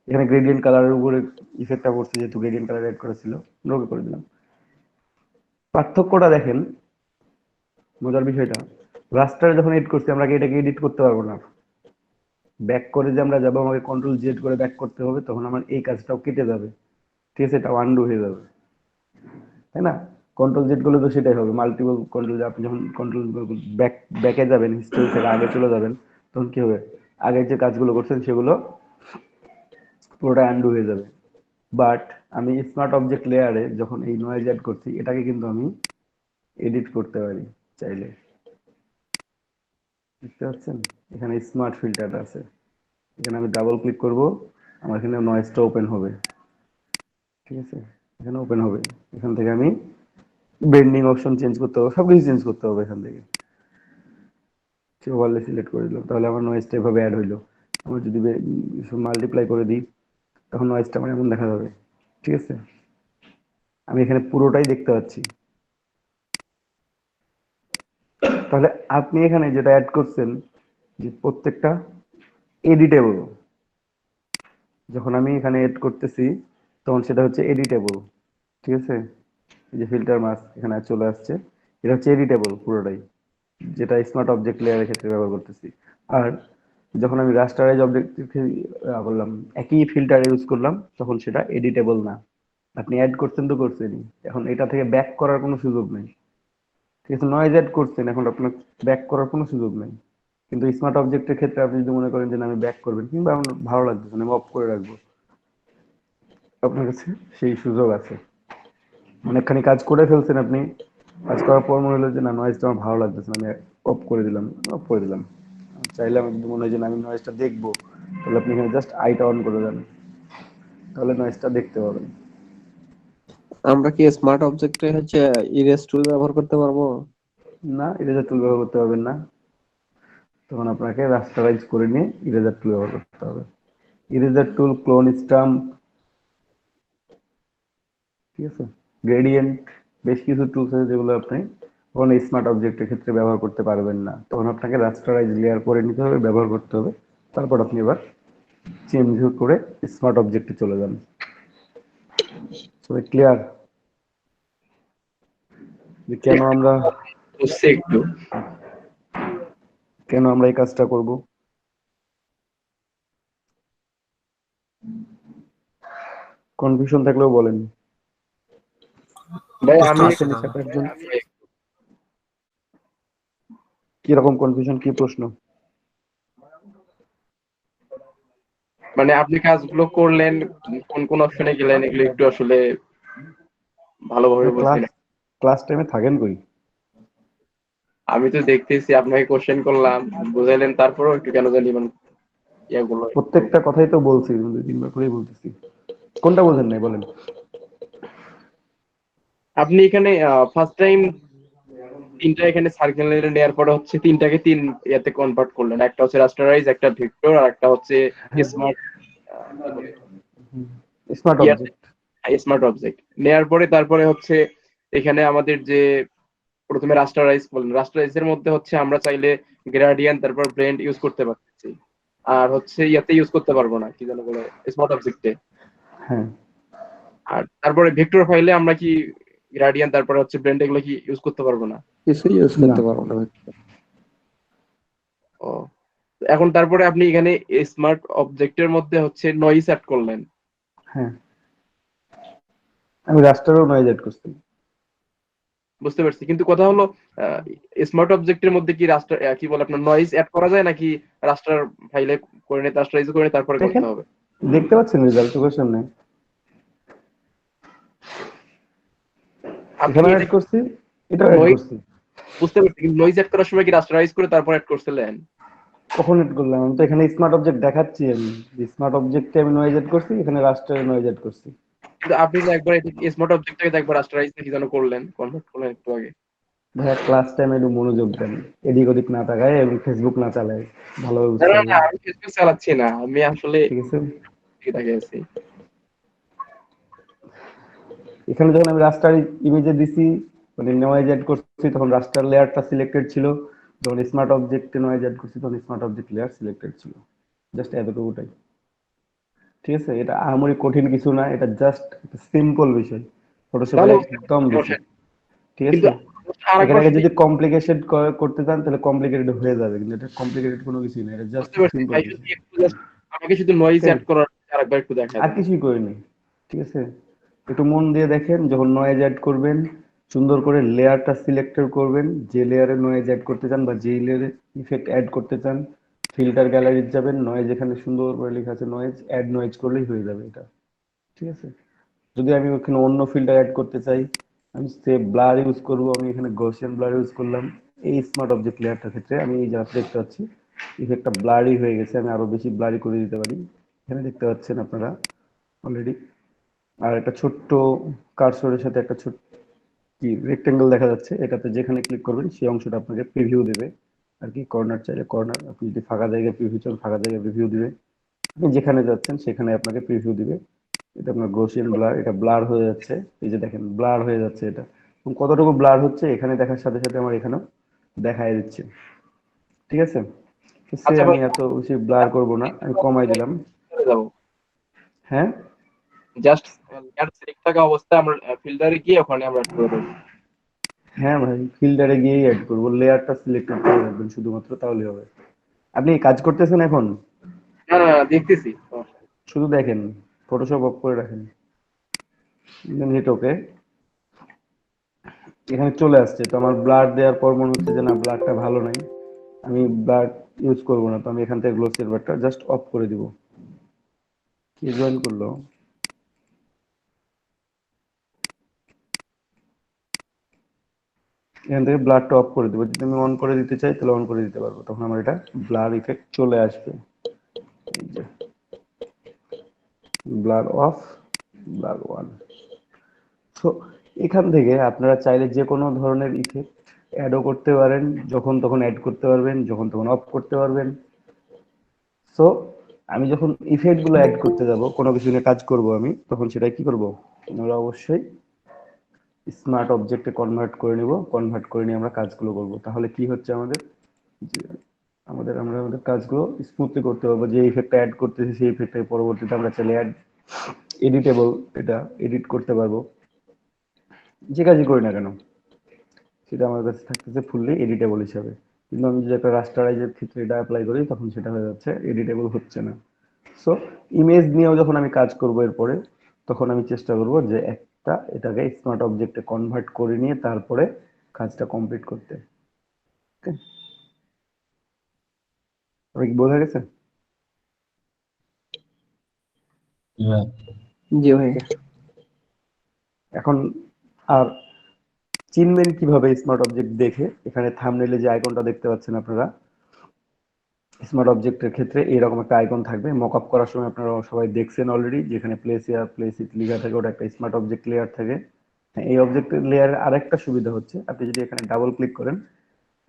এখানে গ্রেডিয়েন্ট কালারের উপরে ইফেক্টটা পড়ছে, যেহেতু গ্রেডিয়েন্ট কালার অ্যাড করা ছিল, ওকে করে দিলাম। পার্থক্যটা দেখেন, মজার বিষয়টা, রাস্টারে যখন এডিট করছি আমরা কি এটাকে এডিট করতে পারবো না। ব্যাক করে যে আমরা যাবো, আমাকে কন্ট্রোল জেড করে ব্যাক করতে হবে, তখন আমার এই কাজটাও কেটে যাবে। ঠিক আছে, এটা আন্ডু হয়ে যাবে, তাই না? কন্ট্রোল জেড করলে তো সেটাই হবে, মাল্টিপল কন্ট্রোল, আপনি যখন কন্ট্রোল ব্যাকে যাবেন, হিস্ট্রি থেকে আগে চলে যাবেন, তখন কি হবে, আগের যে কাজগুলো করছেন সেগুলো পুরোটা আন্ডু হয়ে যাবে। বাট আমি স্মার্ট অবজেক্ট লেয়ারে যখন এই নয়েজ অ্যাড করছি, এটাকে কিন্তু আমি এডিট করতে পারি চাইলে। দেখতে পাচ্ছেন, এখানে স্মার্ট ফিল্টার আছে, এখানে আমি ডাবল ক্লিক করব, আমার এখানে নয়েজটা ওপেন হবে। ঠিক আছে, এখানে ওপেন হবে, এখান থেকে আমি বেন্ডিং অপশন চেঞ্জ করতে হবে, সবকিছু চেঞ্জ করতে হবে এখান থেকে। ওভারলে সিলেক্ট করে দিলাম, তাহলে আমার নয়েজটা এভাবে অ্যাড হইলো। আমার যদি মাল্টিপ্লাই করে দিই, তখন নয়েজটা আমার এমন দেখা যাবে। ঠিক আছে, আমি এখানে পুরোটাই দেখতে পাচ্ছি। তাহলে আপনি এখানে যেটা অ্যাড করছেন, যে প্রত্যেকটা এডিটেবল, যখন আমি এখানে এড করতেছি তখন সেটা হচ্ছে এডিটেবল। ঠিক আছে, এই যে ফিল্টার মাস্ক এখানে চলে আসছে, এটা হচ্ছে এডিটেবল পুরোটাই, যেটা স্মার্ট অবজেক্ট লেয়ারের ক্ষেত্রে ব্যবহার করতেছি। আর যখন আমি রাস্টারাইজ অবজেক্ট করলাম, একই ফিল্টার ইউজ করলাম, তখন সেটা এডিটেবল না। আপনি অ্যাড করছেন তো করছেনই, এখন এটা থেকে ব্যাক করার কোনো সুযোগ নেই। ঠিক আছে, নয়েজ অ্যাড করছেন, এখন আপনার ব্যাক করার কোনো সুযোগ নেই। কিন্তু স্মার্ট অবজেক্টের ক্ষেত্রে আপনি যদি মনে করেন যে না, আমি ব্যাক করবেন, কিংবা আমার ভালো লাগবে না, আমি অফ করে রাখবো, আপনার কাছে সেই সুযোগ আছে। অনেকখানি কাজ করে ফেলছেন আপনি, কাজ করার পর মনে হলো যে না, নয়েজটা আমার ভালো লাগতেছে না, আমি অফ করে দিলাম, অফ করে দিলাম। চাইলে আমি যদি মনে হয় যে না, আমি নয়েজটা দেখবো, তাহলে আপনি এখানে জাস্ট আইটা অন করে দেন, তাহলে নয়েজটা দেখতে পাবেন। আমরা কি স্মার্ট অবজেক্টে হচ্ছে ইরেজ টুল ব্যবহার করতে পারবো? না, ইরেজার টুল ব্যবহার করতে পারবেন না, তখন আপনাকে রাস্টারাইজ করে নিয়ে ইরেজার টুল ব্যবহার করতে হবে। ইরেজার টুল, ক্লোন স্টাম্প, ঠিক আছে, গ্রেডিয়েন্ট, বেশ কিছু টুলস আছে যেগুলো আপনি তখন স্মার্ট অবজেক্টের ক্ষেত্রে ব্যবহার করতে পারবেন না, তখন আপনাকে রাস্টারাইজ লেয়ার করে নিতে হবে, ব্যবহার করতে হবে, তারপর আপনি এবার চেঞ্জ করে স্মার্ট অবজেক্টে চলে যান। সবাই ক্লিয়ার যে বুঝছি একটু। কেন আমরা এই কাজটা করব? কনফিউশন থাকলেও বলেন। ভাই বুঝতে আমি পারছি আছেন না। সাথে একজন, কিরকম কনফিউশন, কি প্রশ্ন? মানে আপনি কাজগুলো করলেন, কোন কোন অপশনে গেলেন, এগুলো একটু আসলে ভালোভাবে ক্লাস বুঝছি না। ক্লাস টাইমে থাকেন কই? আমি তো দেখতেছি আপনাকে কোশ্চেন করলাম, বুঝাইলেন, তারপরেও একটু কেন জানি মানে ইয়েগুলো একটু। প্রত্যেকটা কথাই তো বলছি, 2-3 বার করেই বলতেছি। কোনটা বোঝেন নাই বলেন? আপনি এখানে ফার্স্ট টাইম তিনটা এখানে সার্কেল নেওয়ার পরে হচ্ছে তিনটাকে তিন ইয়াতে কনভার্ট করলেন, একটা হচ্ছে রাস্টারাইজ, একটা ভেক্টর, আর একটা হচ্ছে smart smart object. Smart object নেয়ার পরে তারপরে হচ্ছে এখানে আমাদের যে প্রথমে রাস্টারাইজ বললেন, রাস্টারাইজের মধ্যে হচ্ছে আমরা চাইলে গ্রেডিয়েন্ট তারপর ব্লেন্ড ইউজ করতে পারতেছি, আর হচ্ছে ইয়াতে ইউজ করতে পারবো না, কি যেন বলে, স্মার্ট অবজেক্টে। হ্যাঁ, আর তারপরে ভেক্টর ফাইলে আমরা কি গ্রেডিয়েন্ট তারপরে হচ্ছে ব্লেন্ড এগুলো কি ইউজ করতে পারবো না। কিছুই ইউজ করতে না। পারবো না। ও, এখন তারপরে আপনি এখানে স্মার্ট অবজেক্টের মধ্যে হচ্ছে নয়েজ অ্যাড করলেন। হ্যাঁ, আমি রাস্টারও নয়েজ এড করছি। বুঝতে পারছি, কিন্তু কথা হলো স্মার্ট অবজেক্টের মধ্যে কি রাস্টার কি বলে আপনার নয়েজ অ্যাড করা যায় নাকি রাস্টার ফাইলে করে নিয়ে রাস্টারাইজ করে তারপরে দেখেন, করতে হবে? দেখতে পাচ্ছেন রেজাল্ট চোখের সামনে। আপনি এখানে এটা অ্যাড করছি, এটা অ্যাড নয়েজ করছি। বুঝতে পারছি, কিন্তু নয়েজ অ্যাড করার সময় কি রাস্টারাইজ করে তারপর অ্যাড করছিলেন? কখন এড করলাম? আমি তো এখানে স্মার্ট অবজেক্ট দেখাচ্ছি, আমি স্মার্ট অবজেক্টে আমি নয়েজ এড করছি, এখানে রাস্টারে নয়েজ এড করছি। কিন্তু আপনি তো একবার স্মার্ট অবজেক্টটাকে তো একবার রাস্টারাইজ কি যেন করলেন, কনভার্ট করলেন একটু আগে। ভাইয়া ক্লাস টাইমে একটু মনোযোগ দেন, এদিক ওদিক না তাকায় এবং ফেসবুক না চালায়, ভালোভাবে না বুঝতে না না, পারবেন। আমি ফেসবুক চালাচ্ছি না, আমি আসলে ঠিক আছে, এটাকে আছি। এখানে যখন আমি রাস্টার ইমেজে দিছি, মানে নয়েজ এড করছি, তখন রাস্টার লেয়ারটা সিলেক্টেড ছিল। যখন স্মার্ট অবজেক্টে নয়েজ এড করছি তখন স্মার্ট অবজেক্ট লেয়ার সিলেক্টেড ছিল। জাস্ট এতটুকুটাই। ঠিক আছে, এটা আহামরি কঠিন কিছু না, এটা জাস্ট সিম্পল বিষয়, ফটোশপের তাহলে একদম সমস্যা বেসিক। নেই। ঠিক কিন্তু আছে, আরেকবার এখানে শুধু যদি কমপ্লিকেশন করতে চান তাহলে কমপ্লিকেটেড হয়ে যাবে, কিন্তু এটা কমপ্লিকেটেড কোনো কিছুই না, এটা জাস্ট বুঝতে পারছি সিম্পল ভাই, শুধু বিষয়। একটু জাস্ট আমাকে শুধু নয়েজ ঠিক অ্যাড আছে, করার আরেকবার একটু দেখা আর দেন। কিছুই করিনি। ঠিক আছে, একটু মন দিয়ে দেখেন, যখন নয়েজ অ্যাড করবেন সুন্দর করে লেয়ারটা সিলেক্ট করবেন, যে লেয়ারে নয়েজ অ্যাড করতে চান বা যে লেয়ারে ইফেক্ট অ্যাড করতে চান, ফিল্টার গ্যালারি যাবেন, নয়েজ এখানে সুন্দর করে লেখা আছে নয়েজ, অ্যাড নয়েজ করলেই হয়ে যাবে এটা। ঠিক আছে, যদি আমি ওখানে অন্য ফিল্টার অ্যাড করতে চাই, আমি সে ব্লার ইউজ করব, আমি এখানে গসিয়ান ব্লার ইউজ করলাম। এই স্মার্ট অবজেক্ট লেয়ারটার ক্ষেত্রে আমি এই যা দেখতে পাচ্ছি ইফেক্টটা ব্লারি হয়ে গেছে, আমি আরো বেশি ব্লারি করে দিতে পারি। এখানে দেখতে পাচ্ছেন আপনারা অলরেডি। আর একটা ছোট্ট কার্সরের সাথে একটা ছোট্ট কি রেক্টেঙ্গেল দেখা যাচ্ছে, এটাতে যেখানে ক্লিক করবেন সেই অংশটা আপনাকে প্রিভিউ দেবে আর কি। কর্নার চাইলে কর্নার, আপনি যদি ফাঁকা জায়গায় প্রিভিউ চান ফাঁকা জায়গায় প্রিভিউ দিবে, আপনি যেখানে যাচ্ছেন সেখানে আপনাকে প্রিভিউ দিবে। এটা আপনার গসিয়ান ব্লার, এটা ব্লার হয়ে যাচ্ছে, এই যে দেখেন ব্লার হয়ে যাচ্ছে এটা। এবং কতটুকু ব্লার হচ্ছে এখানে দেখার সাথে সাথে আমার এখানেও দেখায় দিচ্ছে। ঠিক আছে, তো সে আচ্ছা আমি ভাই, এত বেশি ব্লার করব না, আমি কমাই দিলাম। যাবো হ্যাঁ, জাস্ট লেয়ার সিলেক্ট থাকা অবস্থায় আমরা ফিল্টারে গিয়ে ওখানে আমরা অ্যাড করে দেবো। হ্যাঁ ভাই, ফিল্টারে গিয়েই অ্যাড করবো, লেয়ারটা সিলেক্টেড করে রাখবেন শুধুমাত্র, তাহলেই হবে। আপনি কাজ করতেছেন এখন? না না না, দেখতেছি, সমস্যা নেই। শুধু দেখেন, ফটোশপ অফ করে রাখেন, দেন হিট ওকে। এখানে চলে আসছে, তো আমার ব্লাড দেওয়ার পর মনে হচ্ছে যে না ব্লাডটা ভালো নাই, আমি ব্লাড ইউজ করবো না, তো আমি এখান থেকে গ্লো সিলভারটা জাস্ট অফ করে দিব। কি জয়েন করলো? এখান থেকে ব্লাডটা অফ করে দেবো, যদি আমি অন করে দিতে চাই তাহলে অন করে দিতে পারবো, তখন আমার এটা ব্লার ইফেক্ট চলে আসবে। এই যে ব্লার অফ, ব্লার ওয়ান। তো এখান থেকে আপনারা চাইলে যে কোনো ধরনের ইফেক্ট অ্যাডও করতে পারেন, যখন তখন অ্যাড করতে পারবেন, যখন তখন অফ করতে পারবেন। সো আমি যখন ইফেক্ট গুলো অ্যাড করতে যাব, কোনো কিছু নিয়ে কাজ করব আমি, তখন সেটা কি করব, আমরা অবশ্যই স্মার্ট অবজেক্টে কনভার্ট করে নিব, কনভার্ট করে নিয়ে আমরা কাজগুলো করব। তাহলে কি হচ্ছে আমাদের, যে আমরা আমাদের কাজগুলো স্মুথলি করতে পারবো। যে ইফেক্টটা অ্যাড করতেছি সেই ইফেক্টটা পরবর্তীতে আমরা চাইলে অ্যাড এডিটেবল, এটা এডিট করতে পারবো। যে কাজই করি না কেন সেটা আমার কাছে থাকতেছে ফুললি এডিটেবল হিসাবে। কিন্তু আমি যদি একটা রাস্টারাইজের ক্ষেত্রে এটা অ্যাপ্লাই করি তখন সেটা হয়ে যাচ্ছে এডিটেবল হচ্ছে না। সো ইমেজ নিয়েও যখন আমি কাজ করব এরপরে, তখন আমি চেষ্টা করব যে একটা এটাকে স্মার্ট অবজেক্টে কনভার্ট করে নিয়ে তারপরে কাজটা কমপ্লিট করতে। ওকে, কি বোঝা গেছে? জি ভাই। এখন আর চিনবেন কিভাবে স্মার্ট অবজেক্ট দেখে? এখানে থাম্বনেইলে যে আইকনটা দেখতে পাচ্ছেন আপনারা, স্মার্ট অবজেক্টের ক্ষেত্রে এরকম একটা আইকন থাকবে। মকআপ করার সময় আপনারা সবাই দেখছেন অলরেডি, যেখানে প্লেস হিয়ার প্লেস ইট লেখা থাকে, ওটা একটা স্মার্ট অবজেক্ট লেয়ার থাকে। হ্যাঁ, এই অবজেক্ট লেয়ারের আরেকটা সুবিধা হচ্ছে, আপনি যদি এখানে ডাবল ক্লিক করেন,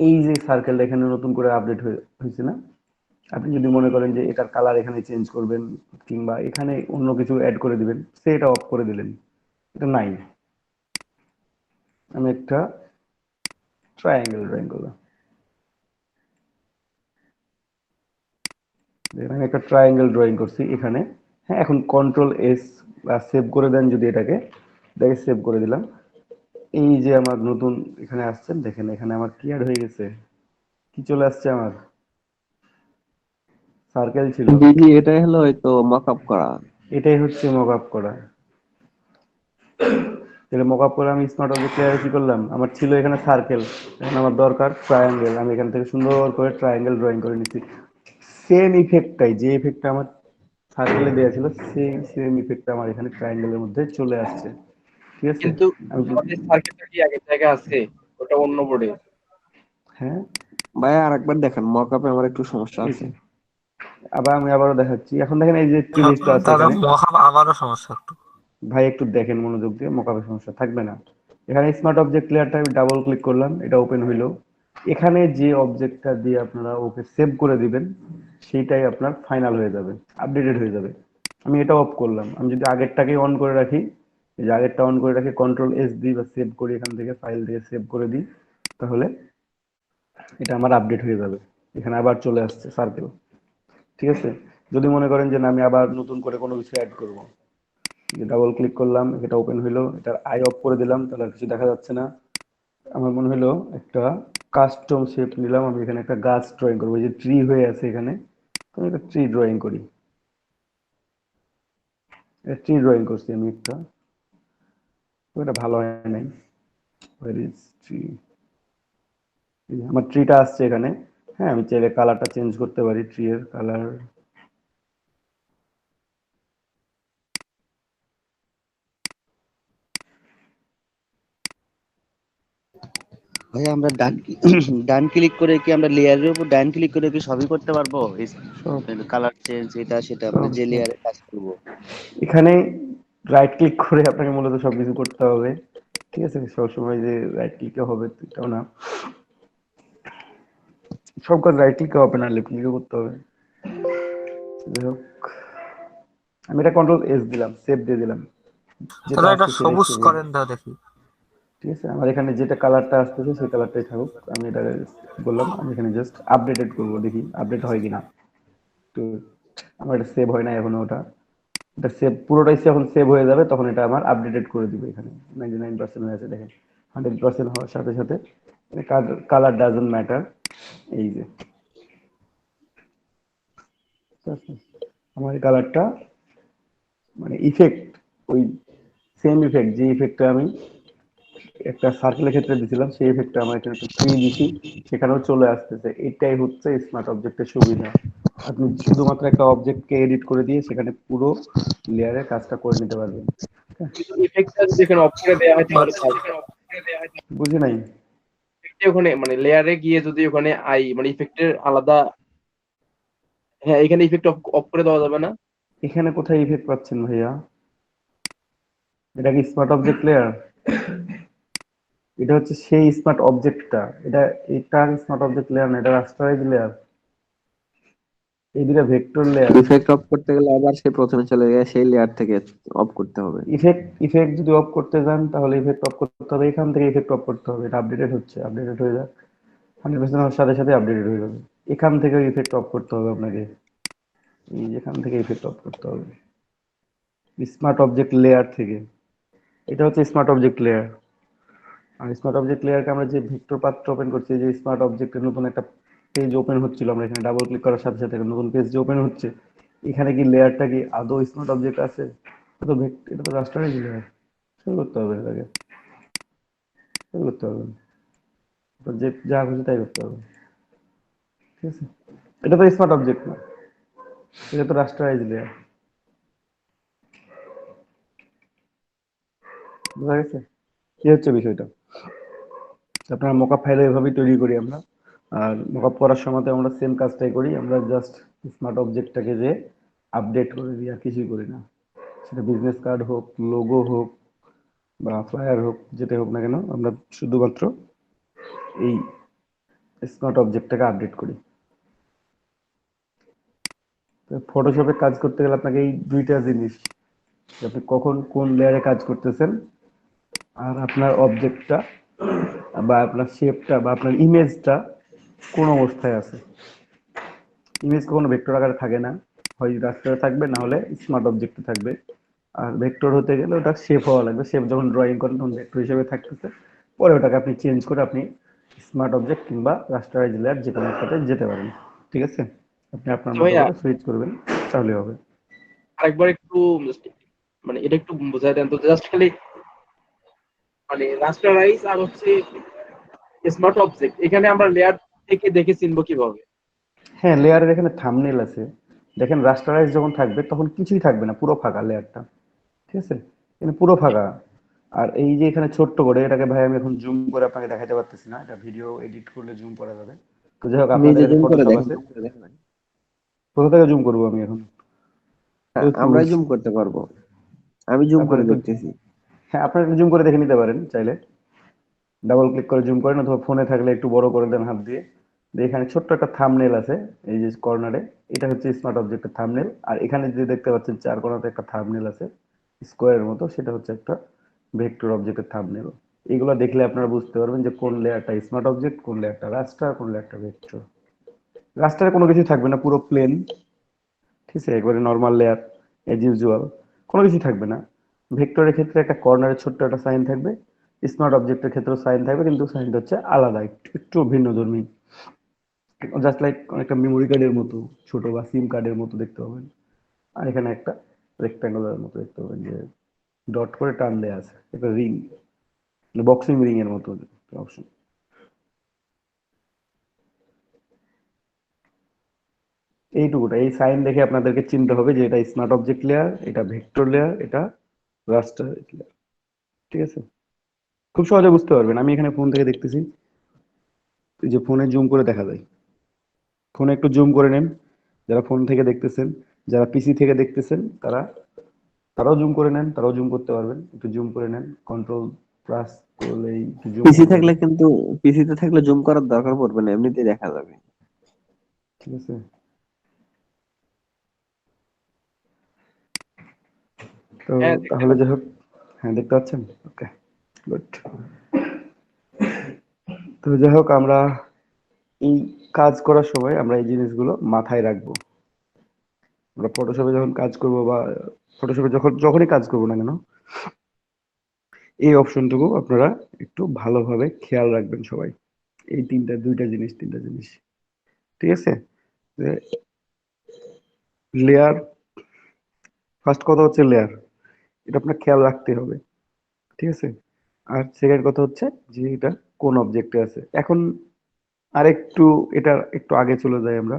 এই যে সার্কেলটা এখানে নতুন করে আপডেট হয়েছে না, আপনি যদি মনে করেন যে এটার কালার এখানে চেঞ্জ করবেন কিংবা এখানে অন্য কিছু অ্যাড করে দিবেন, সেটা অফ করে দিলেন, এটা নাই। আমি একটা ট্রায়াঙ্গেল ড্রয়িং করলাম, দেখেন আমি একটা ট্রায়াঙ্গেল ড্রয়িং করছি এখানে। হ্যাঁ, এখন কন্ট্রোল এস সেভ করে দেন যদি এটাকে, সেভ করে দিলাম। এই যে আমার নতুন এখানে আসছেন, দেখেন এখানে আমার কি অ্যাড হয়ে গেছে, কি চলে আসছে আমার, সার্কেল ছিল, জি এটাই হলো হয়তো মকআপ করা। এটাই হচ্ছে মকআপ করা। তাহলে মকআপ করে আমি স্মার্ট অবজেক্ট লেয়ারে কি করলাম, আমার ছিল এখানে সার্কেল, এখন আমার দরকার ট্রায়াঙ্গেল, আমি এখান থেকে সুন্দর করে ট্রায়াঙ্গেল ড্রয়িং করে নিচ্ছি। সেম ইফেক্টটাই, যে ইফেক্টটা আমার সার্কেলে দেওয়া ছিল, সেই সেম ইফেক্টটা আমার এখানে ট্রায়াঙ্গেলের মধ্যে চলে আসছে। ঠিক আছে, কিন্তু আমি আমাদের সার্কিটটা কি আগের জায়গায় আছে, ওটা অন্য বোর্ডে। হ্যাঁ, ভাই আরেকবার দেখেন, মকআপে আমার একটু সমস্যা এই আছে। যে আমি আবারও দেখাচ্ছি। এখন দেখেন এই যে জিনিসটা আছে দাদা এখানে, মহাব আবারও সমস্যা একটু। ভাই একটু দেখেন মনোযোগ দিয়ে, মোকাবেলা সমস্যা থাকবে না। এখানে স্মার্ট অবজেক্ট লেয়ারটা আমি ডাবল ক্লিক করলাম, এটা ওপেন হইলো। এখানে যে অবজেক্টটা দিয়ে আপনারা ওকে সেভ করে দিবেন, সেইটাই আপনার ফাইনাল হয়ে যাবে, আপডেটেড হয়ে যাবে। আমি এটা অফ করলাম, আমি যদি আগেরটাকে অন করে রাখি, এই যে আগেরটা অন করে রাখি, কন্ট্রোল এস দিই বা সেভ করি, এখান থেকে ফাইল থেকে সেভ করে দিই, তাহলে এটা আমার আপডেট হয়ে যাবে। এখানে আবার চলে আসছে সার্কেল। ঠিক আছে, যদি মনে করেন যে না আমি আবার নতুন করে কোনো কিছু অ্যাড করবো, ডাবল ক্লিক করলাম, এটা ওপেন হইলো, এটার আই অফ করে দিলাম, তাহলে আর কিছু দেখা যাচ্ছে না। আমার মনে হলো একটা কাস্টম শেপ নিলাম, আমি এখানে একটা গাছ ড্রয়িং করবো, এই যে ট্রি হয়ে আছে এখানে, তো আমি একটা ট্রি ড্রয়িং করি। ট্রি ড্রয়িং করছি আমি একটা, তো এটা ভালো হয় নাই। Where is tree? আমার ট্রিটা আসছে এখানে। হ্যাঁ, আমি চাইলে কালারটা চেঞ্জ করতে পারি, ট্রি এর কালার। ভাই আমরা ডান ক্লিক করে কি আমরা লেয়ারের উপর ডান ক্লিক করে কি সবই করতে পারবো? সব কালার চেঞ্জ এটা সেটা মানে সব যে সব লেয়ারে কাজ করব। এখানে রাইট ক্লিক করে আপনাকে মূলত সবকিছু করতে হবে। ঠিক আছে, সবসময় যে রাইট ক্লিকে হবে এটাও না, সব কাজ রাইট ক্লিকে হবে না, লেফট ক্লিকে করতে হবে। যাই হোক, আমি এটা কন্ট্রোল এস দিলাম, সেভ দিয়ে দিলাম, যেটা দাদা এটা আসছে সেটাই সবুজ সেভ হয়ে করেন যাবে। দাদা দেখি। ঠিক আছে, আমার এখানে যেটা কালারটা আসতেছে সেই কালারটাই থাকুক, আমি এটা বললাম, আমি এখানে জাস্ট আপডেটেড করবো, দেখি আপডেট হয় কিনা। তো আমার এটা সেভ হয় না এখনো, ওটা এটা সেভ পুরোটাই যখন সেভ হয়ে যাবে তখন এটা আমার আপডেটেড করে দিবে। এখানে 99% হয়ে আছে, দেখেন 100% হওয়ার সাথে সাথে কালার ডাজন্ট ম্যাটার। এই যে ঠিক আছে? আমার এই কালারটা মানে ইফেক্ট, ওই সেম ইফেক্ট, যে ইফেক্টটা আমি একটা সার্কেলের ক্ষেত্রে দিছিলাম, সেই ইফেক্টটা আমার এখানে ট্রি দিছি, সেখানেও চলে আসতেছে। এটাই হচ্ছে স্মার্ট অবজেক্টের সুবিধা। আপনি শুধুমাত্র একটা অবজেক্টকে এডিট করে দিয়ে সেখানে পুরো লেয়ারের কাজটা করে নিতে পারবেন। কিন্তু ইফেক্টটা যদি এখানে অফ করে দেওয়া হয় তাহলে থাকবে। বুঝি নাই। ওখানে মানে লেয়ারে গিয়ে যদি ওখানে মানে ইফেক্টের আলাদা, হ্যাঁ এখানে ইফেক্ট অফ অফ করে দেওয়া যাবে না? এখানে কোথায় ইফেক্ট পাচ্ছেন ভাইয়া? এটা কি স্মার্ট অবজেক্ট লেয়ার? এটা হচ্ছে সেই স্মার্ট অবজেক্টটা, এটা স্মার্ট অবজেক্ট লেয়ার না, এটা রাস্টারাইজ লেয়ার। এই দুটা ভেক্টর লেয়ার। ইফেক্ট অফ করতে গেলে আবার সে প্রথমে চলে গিয়ে সেই লেয়ার থেকে অফ করতে হবে। ইফেক্ট যদি অফ করতে যান তাহলে ইফেক্ট অফ করতে হবে, এখান থেকে ইফেক্ট অফ করতে হবে। এটা আপডেটেড হচ্ছে, আপডেটেড হয়ে যাক, 100% হওয়ার সাথে সাথে আপডেটেড হয়ে যাবে। এখান থেকে ইফেক্ট অফ করতে হবে আপনাকে, এই এখান থেকে ইফেক্ট অফ করতে হবে স্মার্ট অবজেক্ট লেয়ার থেকে। এটা হচ্ছে স্মার্ট অবজেক্ট লেয়ার। আর স্মার্ট অবজেক্ট লেয়ারকে আমরা যে ভেক্টর পাথটা ওপেন করছি, যে স্মার্ট অবজেক্টের নতুন একটা পেজ ওপেন হচ্ছিল, আমরা এখানে ডাবল ক্লিক করার সাথে সাথে একটা নতুন পেজ যে ওপেন হচ্ছে, এখানে কি লেয়ারটা কি আদৌ স্মার্ট অবজেক্ট আছে? এটা তো রাস্টারাইজ লেয়ার, শুরু করতে হবে এটাকে, শুরু করতে হবে, তো যে যা খুশি তাই করতে হবে। ঠিক আছে, এটা তো স্মার্ট অবজেক্ট না, এটা তো রাস্টারাইজ লেয়ার। বুঝা গেছে কি হচ্ছে বিষয়টা? আপনার মকআপ ফাইল এভাবেই তৈরি করি আমরা। আর মকআপ করার সময় তো আমরা সেম কাজটাই করি, আমরা জাস্ট স্মার্ট অবজেক্টটাকে যে আপডেট করে দিই, আর কিছুই করি না। সেটা বিজনেস কার্ড হোক, লোগো হোক বা ফ্লায়ার হোক, যেটাই হোক না কেন, আমরা শুধুমাত্র এই স্মার্ট অবজেক্টটাকে আপডেট করি। তো ফটোশপে কাজ করতে গেলে আপনাকে এই দুইটা জিনিস, যে আপনি কখন কোন লেয়ারে কাজ করতেছেন, আর আপনার অবজেক্টটা বা আপনার শেপটা বা আপনার ইমেজটা কোন অবস্থায় আছে। ইমেজ কখনো ভেক্টর আকারে থাকে না, হয় রাস্টারে থাকবে, না হলে স্মার্ট অবজেক্টে থাকবে। আর ভেক্টর হতে গেলে ওটা শেপ হওয়া লাগবে, শেপ যখন ড্রয়িং করেন তখন ভেক্টর হিসেবে থাকতেছে, পরে ওটাকে আপনি চেঞ্জ করে আপনি স্মার্ট অবজেক্ট কিংবা রাস্টারাইজ লেয়ার যে কোনো একটাতে যেতে পারেন। ঠিক আছে, আপনি আপনার আচ্ছা মতো ভাইয়া, করে সুইচ করবেন, তাহলে হবে। আরেকবার একটু মানে এটা একটু বোঝাই দেন তো, জাস্ট খালি মানে রাস্টারাইজ আর হচ্ছে স্মার্ট অবজেক্ট, এখানে আমরা লেয়ার থেকে দেখে চিনবো কিভাবে? হ্যাঁ, লেয়ারের এখানে থাম্বনেল আছে। দেখেন রাস্টারাইজ যখন থাকবে তখন কিছুই থাকবে না, পুরো ফাঁকা লেয়ারটা। ঠিক আছে, এখানে পুরো ফাঁকা। আর এই যে এখানে ছোট্ট করে, এটাকে ভাই আমি এখন জুম করে আপনাকে দেখাতে পারতেছি না, এটা ভিডিও এডিট করলে জুম করা যাবে। তো যাই হোক, আপনাদের নিজে কাছে জুম করে ফটোশপ দেখেন, আছে, জুম করে দেখেন। কোথা থেকে জুম করবো আমি এখন? আমরাই টুলস, জুম করতে পারবো, আমি জুম আপনার করে একটু, দেখতেছি। হ্যাঁ আপনার একটু জুম করে দেখে নিতে পারেন চাইলে, ডাবল ক্লিক করে জুম করেন, অথবা ফোনে থাকলে একটু বড় করে দেন হাত দিয়ে। দিয়ে এখানে ছোট্ট একটা থাম্বনেল আছে, এই যে কর্নারে, এটা হচ্ছে স্মার্ট অবজেক্টের থাম্বনেল। আর এখানে যে দেখতে পাচ্ছেন চার কোণাতে একটা থাম্বনেল আছে স্কোয়ারের মতো, সেটা হচ্ছে একটা ভেক্টর অবজেক্টের থাম্বনেল। এগুলো দেখলে আপনারা বুঝতে পারবেন যে কোন লেয়ারটা স্মার্ট অবজেক্ট, কোন লেয়ারটা রাস্টার, কোন লেয়ারটা ভেক্টর। রাস্টারে কোনো কিছু থাকবে না, পুরো প্লেন। ঠিক আছে, একবারে নর্মাল লেয়ার, এজ ইউজুয়াল, কোনো কিছু থাকবে না। ভেক্টরের ক্ষেত্রে একটা কর্নারে ছোট্ট একটা সাইন থাকবে, স্মার্ট অবজেক্টের ক্ষেত্রেও সাইন থাকবে, কিন্তু সাইনটা হচ্ছে আলাদা, একটু একটু ভিন্নধর্মী, জাস্ট লাইক একটা মেমোরি কার্ডের মতো, ছোট বা সিম কার্ডের মতো দেখতে পাবেন। আর এখানে একটা রেক্ট্যাঙ্গুলার মতো দেখতে পাবেন, যে ডট করে টান দেয়া আছে, একটা রিং, বক্সিং রিং এর মতো অপশন। এইটুকুটা, এই সাইন দেখে আপনাদেরকে চিনতে হবে যে এটা স্মার্ট অবজেক্ট লেয়ার, এটা ভেক্টর লেয়ার, এটা রাস্টার লেয়ার। ঠিক আছে, খুব সহজে বুঝতে পারবেন। আমি এখানে ফোন থেকে দেখতেছি, এই যে ফোনে জুম করে দেখা যায়, ফোনে একটু জুম করে নেন, যারা ফোন থেকে দেখতেছেন, যারা পিসি থেকে দেখতেছেন, তারাও জুম করে নেন, তারাও জুম করতে পারবেন, একটু জুম করে নেন, কন্ট্রোল প্লাস করলেই একটু জুম পিসি হয়ে থাকলে যাবে। কিন্তু, পিসিতে থাকলে জুম করার দরকার পড়বে না, এমনিতেই দেখা যাবে। ঠিক আছে, তো হ্যাঁ, দেখতে তাহলে পাচ্ছি। যাই হোক, হ্যাঁ দেখতে পাচ্ছেন, ওকে, গুড। তো যাই হোক, আমরা এই কাজ করার সময় আমরা এই জিনিসগুলো মাথায় রাখবো। আমরা ফটোশপে যখন কাজ করব বা ফটোশপে যখনই কাজ করবো না কেন, এই অপশনটুকু আপনারা একটু ভালোভাবে খেয়াল রাখবেন সবাই। এই তিনটা জিনিস। ঠিক আছে, যে লেয়ার, ফার্স্ট কথা হচ্ছে লেয়ার, এটা আপনার খেয়াল রাখতে হবে। ঠিক আছে, আর সেকেন্ড কথা হচ্ছে যে এটা কোন অবজেক্টে আছে। এখন আরেকটু, এটা একটু আগে চলে যাই আমরা,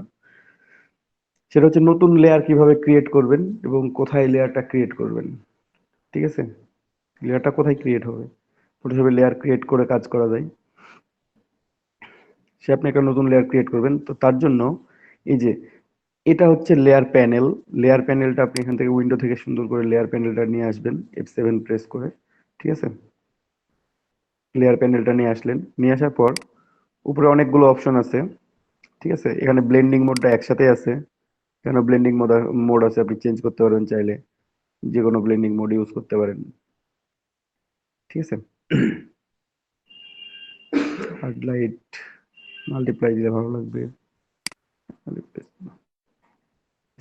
সেটা হচ্ছে নতুন লেয়ার কিভাবে ক্রিয়েট করবেন এবং কোথায় লেয়ারটা ক্রিয়েট করবেন। ঠিক আছে, লেয়ারটা কোথায় ক্রিয়েট হবে, ফটোশপে লেয়ার ক্রিয়েট করে কাজ করা যায়। সে আপনি একটা নতুন লেয়ার ক্রিয়েট করবেন, তো তার জন্য এই যে এটা হচ্ছে লেয়ার প্যানেল। লেয়ার প্যানেলটা আপনি এখান থেকে উইন্ডো থেকে সুন্দর করে লেয়ার প্যানেলটা নিয়ে আসবেন F7 প্রেস করে। ঠিক আছে, লেয়ার প্যানেলটা নিয়ে আসলেন, নিয়ে আসার পর উপরে অনেকগুলো অপশন আছে। ঠিক আছে, এখানে ব্লেন্ডিং মোডটা একসাথে আছে, এখানে ব্লেন্ডিং মোড আছে, আপনি চেঞ্জ করতে পারবেন চাইলে, যে কোনো ব্লেন্ডিং মোড ইউজ করতে পারেন। ঠিক আছে, হার্ড লাইট মাল্টিপ্লাই দিলে ভালো লাগবে,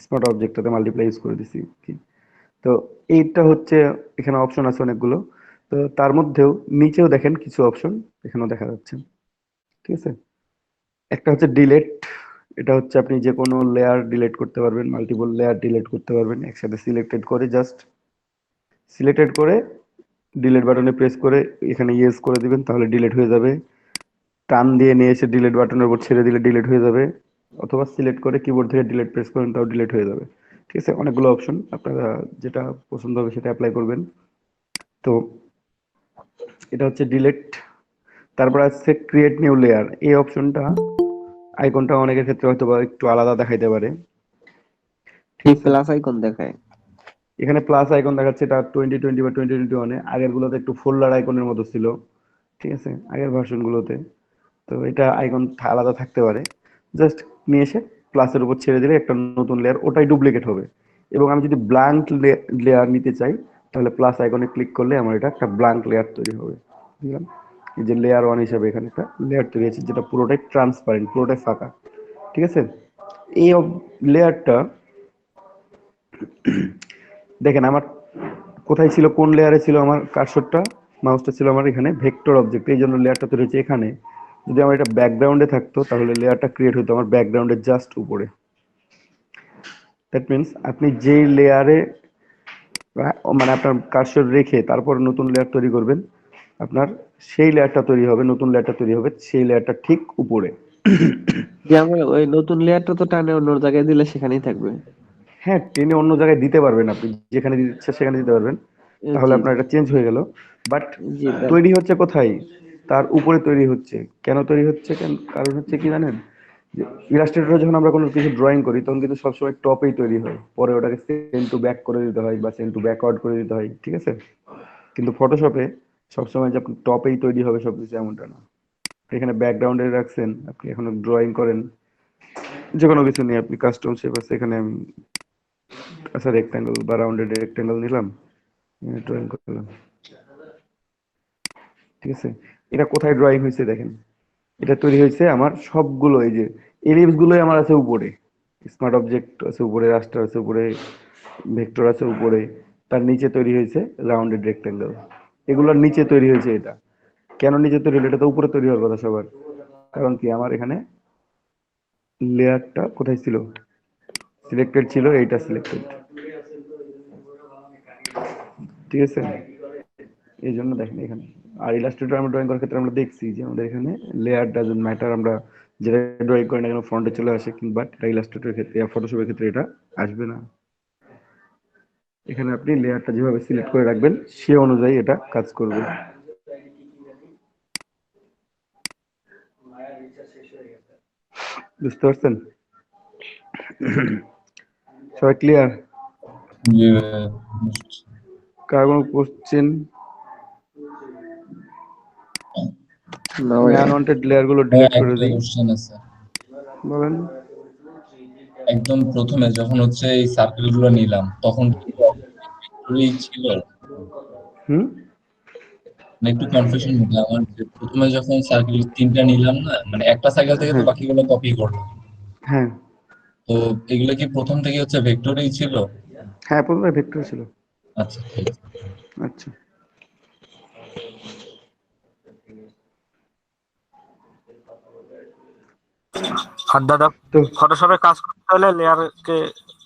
স্মার্ট অবজেক্টটাতে মাল্টিপ্লাই ইউজ করে দিছি কি। তো এইটা হচ্ছে, এখানে অপশন আছে অনেকগুলো। তো তার মধ্যেও নিচেও দেখেন কিছু অপশন এখানেও দেখা যাচ্ছে। ঠিক আছে, একটা হচ্ছে ডিলেট, এটা হচ্ছে আপনি যে কোনো লেয়ার ডিলিট করতে পারবেন, মাল্টিপল লেয়ার ডিলিট করতে পারবেন একসাথে, সিলেক্টেড করে জাস্ট সিলেক্টেড করে ডিলিট বাটনে প্রেস করে এখানে ইয়েস করে দিবেন, তাহলে ডিলিট হয়ে যাবে। টান দিয়ে নিয়ে এসে ডিলিট বাটনের উপর ছেড়ে দিলে ডিলিট হয়ে যাবে, অথবা সিলেক্ট করে কিবোর্ড থেকে ডিলিট প্রেস করেন, তাও ডিলিট হয়ে যাবে। ঠিক আছে, অনেকগুলো অপশন, আপনারা যেটা পছন্দ হবে সেটা অ্যাপ্লাই করবেন। তো এটা হচ্ছে ডিলিট। তারপর আছে ক্রিয়েট নিউ লেয়ার। এই অপশনটা আইকনটা অনেকের ক্ষেত্রে হয়তো বা একটু আলাদা দেখাইতে পারে, ঠিক এই আছে? প্লাস আইকন দেখায়। এখানে প্লাস আইকন দেখাচ্ছে, এটা 2020 বা 2021 আগের গুলোতে একটু ফোল্ডার আইকনের মতো ছিল, ঠিক আছে, আগের ভার্সন গুলোতে। তো এটা আইকন আলাদা থাকতে পারে। জাস্ট নিয়ে এসে প্লাসের উপর ছেড়ে দিলে একটা নতুন লেয়ার, ওটাই ডুপ্লিকেট হবে। এবং আমি যদি ব্ল্যাঙ্ক লেয়ার নিতে চাই, তাহলে প্লাস আইকনে ক্লিক করলে আমার এটা একটা ব্ল্যাঙ্ক লেয়ার তৈরি হবে, বুঝলাম? এই যে লেয়ার ওয়ান হিসাবে এখানে একটা লেয়ার তৈরি হয়েছে, যেটা পুরোটাই ট্রান্সপারেন্ট, পুরোটাই ফাঁকা, ঠিক আছে? এই লেয়ারটা দেখেন আমার কোথায় ছিল, কোন লেয়ারে ছিল আমার কার্সরটা, মাউসটা ছিল আমার এখানে ভেক্টর অবজেক্ট, এই জন্য লেয়ারটা তৈরি হচ্ছে এখানে। যদি আমার এটা ব্যাকগ্রাউন্ডে থাকতো তাহলে লেয়ারটা ক্রিয়েট হতো আমার ব্যাকগ্রাউন্ডের জাস্ট উপরে। দ্যাট মিনস আপনি যেই লেয়ারে মানে আপনার কার্সর রেখে তারপর নতুন লেয়ার তৈরি করবেন, আপনার সেই লেয়ারটা তৈরি হবে, নতুন লেয়ারটা তৈরি হবে সেই লেয়ারটা ঠিক উপরে। যে আমার ওই নতুন লেয়ারটা তো টানে অন্য জায়গায় দিলে সেখানেই থাকবে। হ্যাঁ, টেনে অন্য জায়গায় দিতে পারবেন, আপনি যেখানে দিতে ইচ্ছা সেখানে দিতে পারবেন, তাহলে জি আপনার এটা চেঞ্জ হয়ে গেল। বাট জি তৈরি হচ্ছে কোথায়? তার উপরে তৈরি হচ্ছে। কেন তৈরি হচ্ছে? কারণ হচ্ছে কি জানেন? যে ইলাস্ট্রেটরে যখন আমরা কোনো কিছু ড্রয়িং করি তখন কিন্তু সবসময় টপেই তৈরি হয়, পরে ওটাকে সেন্ড টু ব্যাক করে দিতে হয় বা সেন্ড টু ব্যাকওয়ার্ড করে দিতে হয়, ঠিক আছে? কিন্তু ফটোশপে সবসময় যে আপনি টপেই তৈরি হবে সবকিছু এমনটা না। এখানে ব্যাকগ্রাউন্ডে রাখছেন, আপনি এখন ড্রয়িং করেন যে কোনো কিছু নিয়ে, আপনি কাস্টম শেপ আছে এখানে, আমি আচ্ছা রেক্ট্যাঙ্গেল বা রাউন্ডেড রেক্ট্যাঙ্গেল নিলাম, ড্রয়িং করলাম, ঠিক আছে? এটা কোথায় ড্রয়িং হয়েছে দেখেন, এটা তৈরি হয়েছে আমার সবগুলো, এই যে এলিপস গুলোই আমার আছে উপরে, স্মার্ট অবজেক্ট আছে উপরে, রাস্টার আছে উপরে, ভেক্টর আছে উপরে, তার নিচে তৈরি হয়েছে রাউন্ডেড রেক্ট্যাঙ্গেল, এগুলোর নিচে তৈরি হয়েছে এটা। কেন নিচে তৈরি হলো? এটা তো উপরে তৈরি হওয়ার কথা সবার। কারণ কি, আমার এখানে লেয়ারটা কোথায় ছিল, সিলেক্টেড ছিল, এইটা সিলেক্টেড, ঠিক আছে? এই জন্য দেখেন এখানে। আর ইলাস্ট্রেটর আমরা ড্রয়িং করার ক্ষেত্রে আমরা দেখছি যে আমাদের এখানে লেয়ার ডাজন্ট ম্যাটার, আমরা যেটা ড্রয়িং করি না কেন ফ্রন্টে চলে আসে, কিন্তু এটা ইলাস্ট্রেটরের ক্ষেত্রে বা ফটোশপের ক্ষেত্রে এটা আসবে না। এখানে আপনি লেয়ারটা যেভাবে সিলেক্ট করে রাখবেন সে অনুযায়ী এটা কাজ করবে। বুঝতে পারছেন? সবাই ক্লিয়ার? যে কার কোনো কোশ্চেন? না আমি ভাই, আনওয়ান্টেড লেয়ার গুলো ডিলিট করে একটা দিই। কোশ্চেন আছে। বলেন। একদম প্রথমে যখন হচ্ছে এই সার্কেল গুলো নিলাম তখন কি ভেক্টরই ছিল? হুম। মানে একটু কনফিউশন হতো আমার, যে প্রথমে যখন সার্কেল তিনটা নিলাম না, মানে একটা সার্কেল থেকে তো হ্যাঁ বাকিগুলো কপি করলাম, হ্যাঁ তো এগুলো কি প্রথম থেকে হচ্ছে ভেক্টরই ছিল? হ্যাঁ, প্রথমে ভেক্টর ছিল। আচ্ছা ঠিক আছে। আচ্ছা, আর দাদা, তো ফটোশপে কাজ করতে হলে লেয়ারকে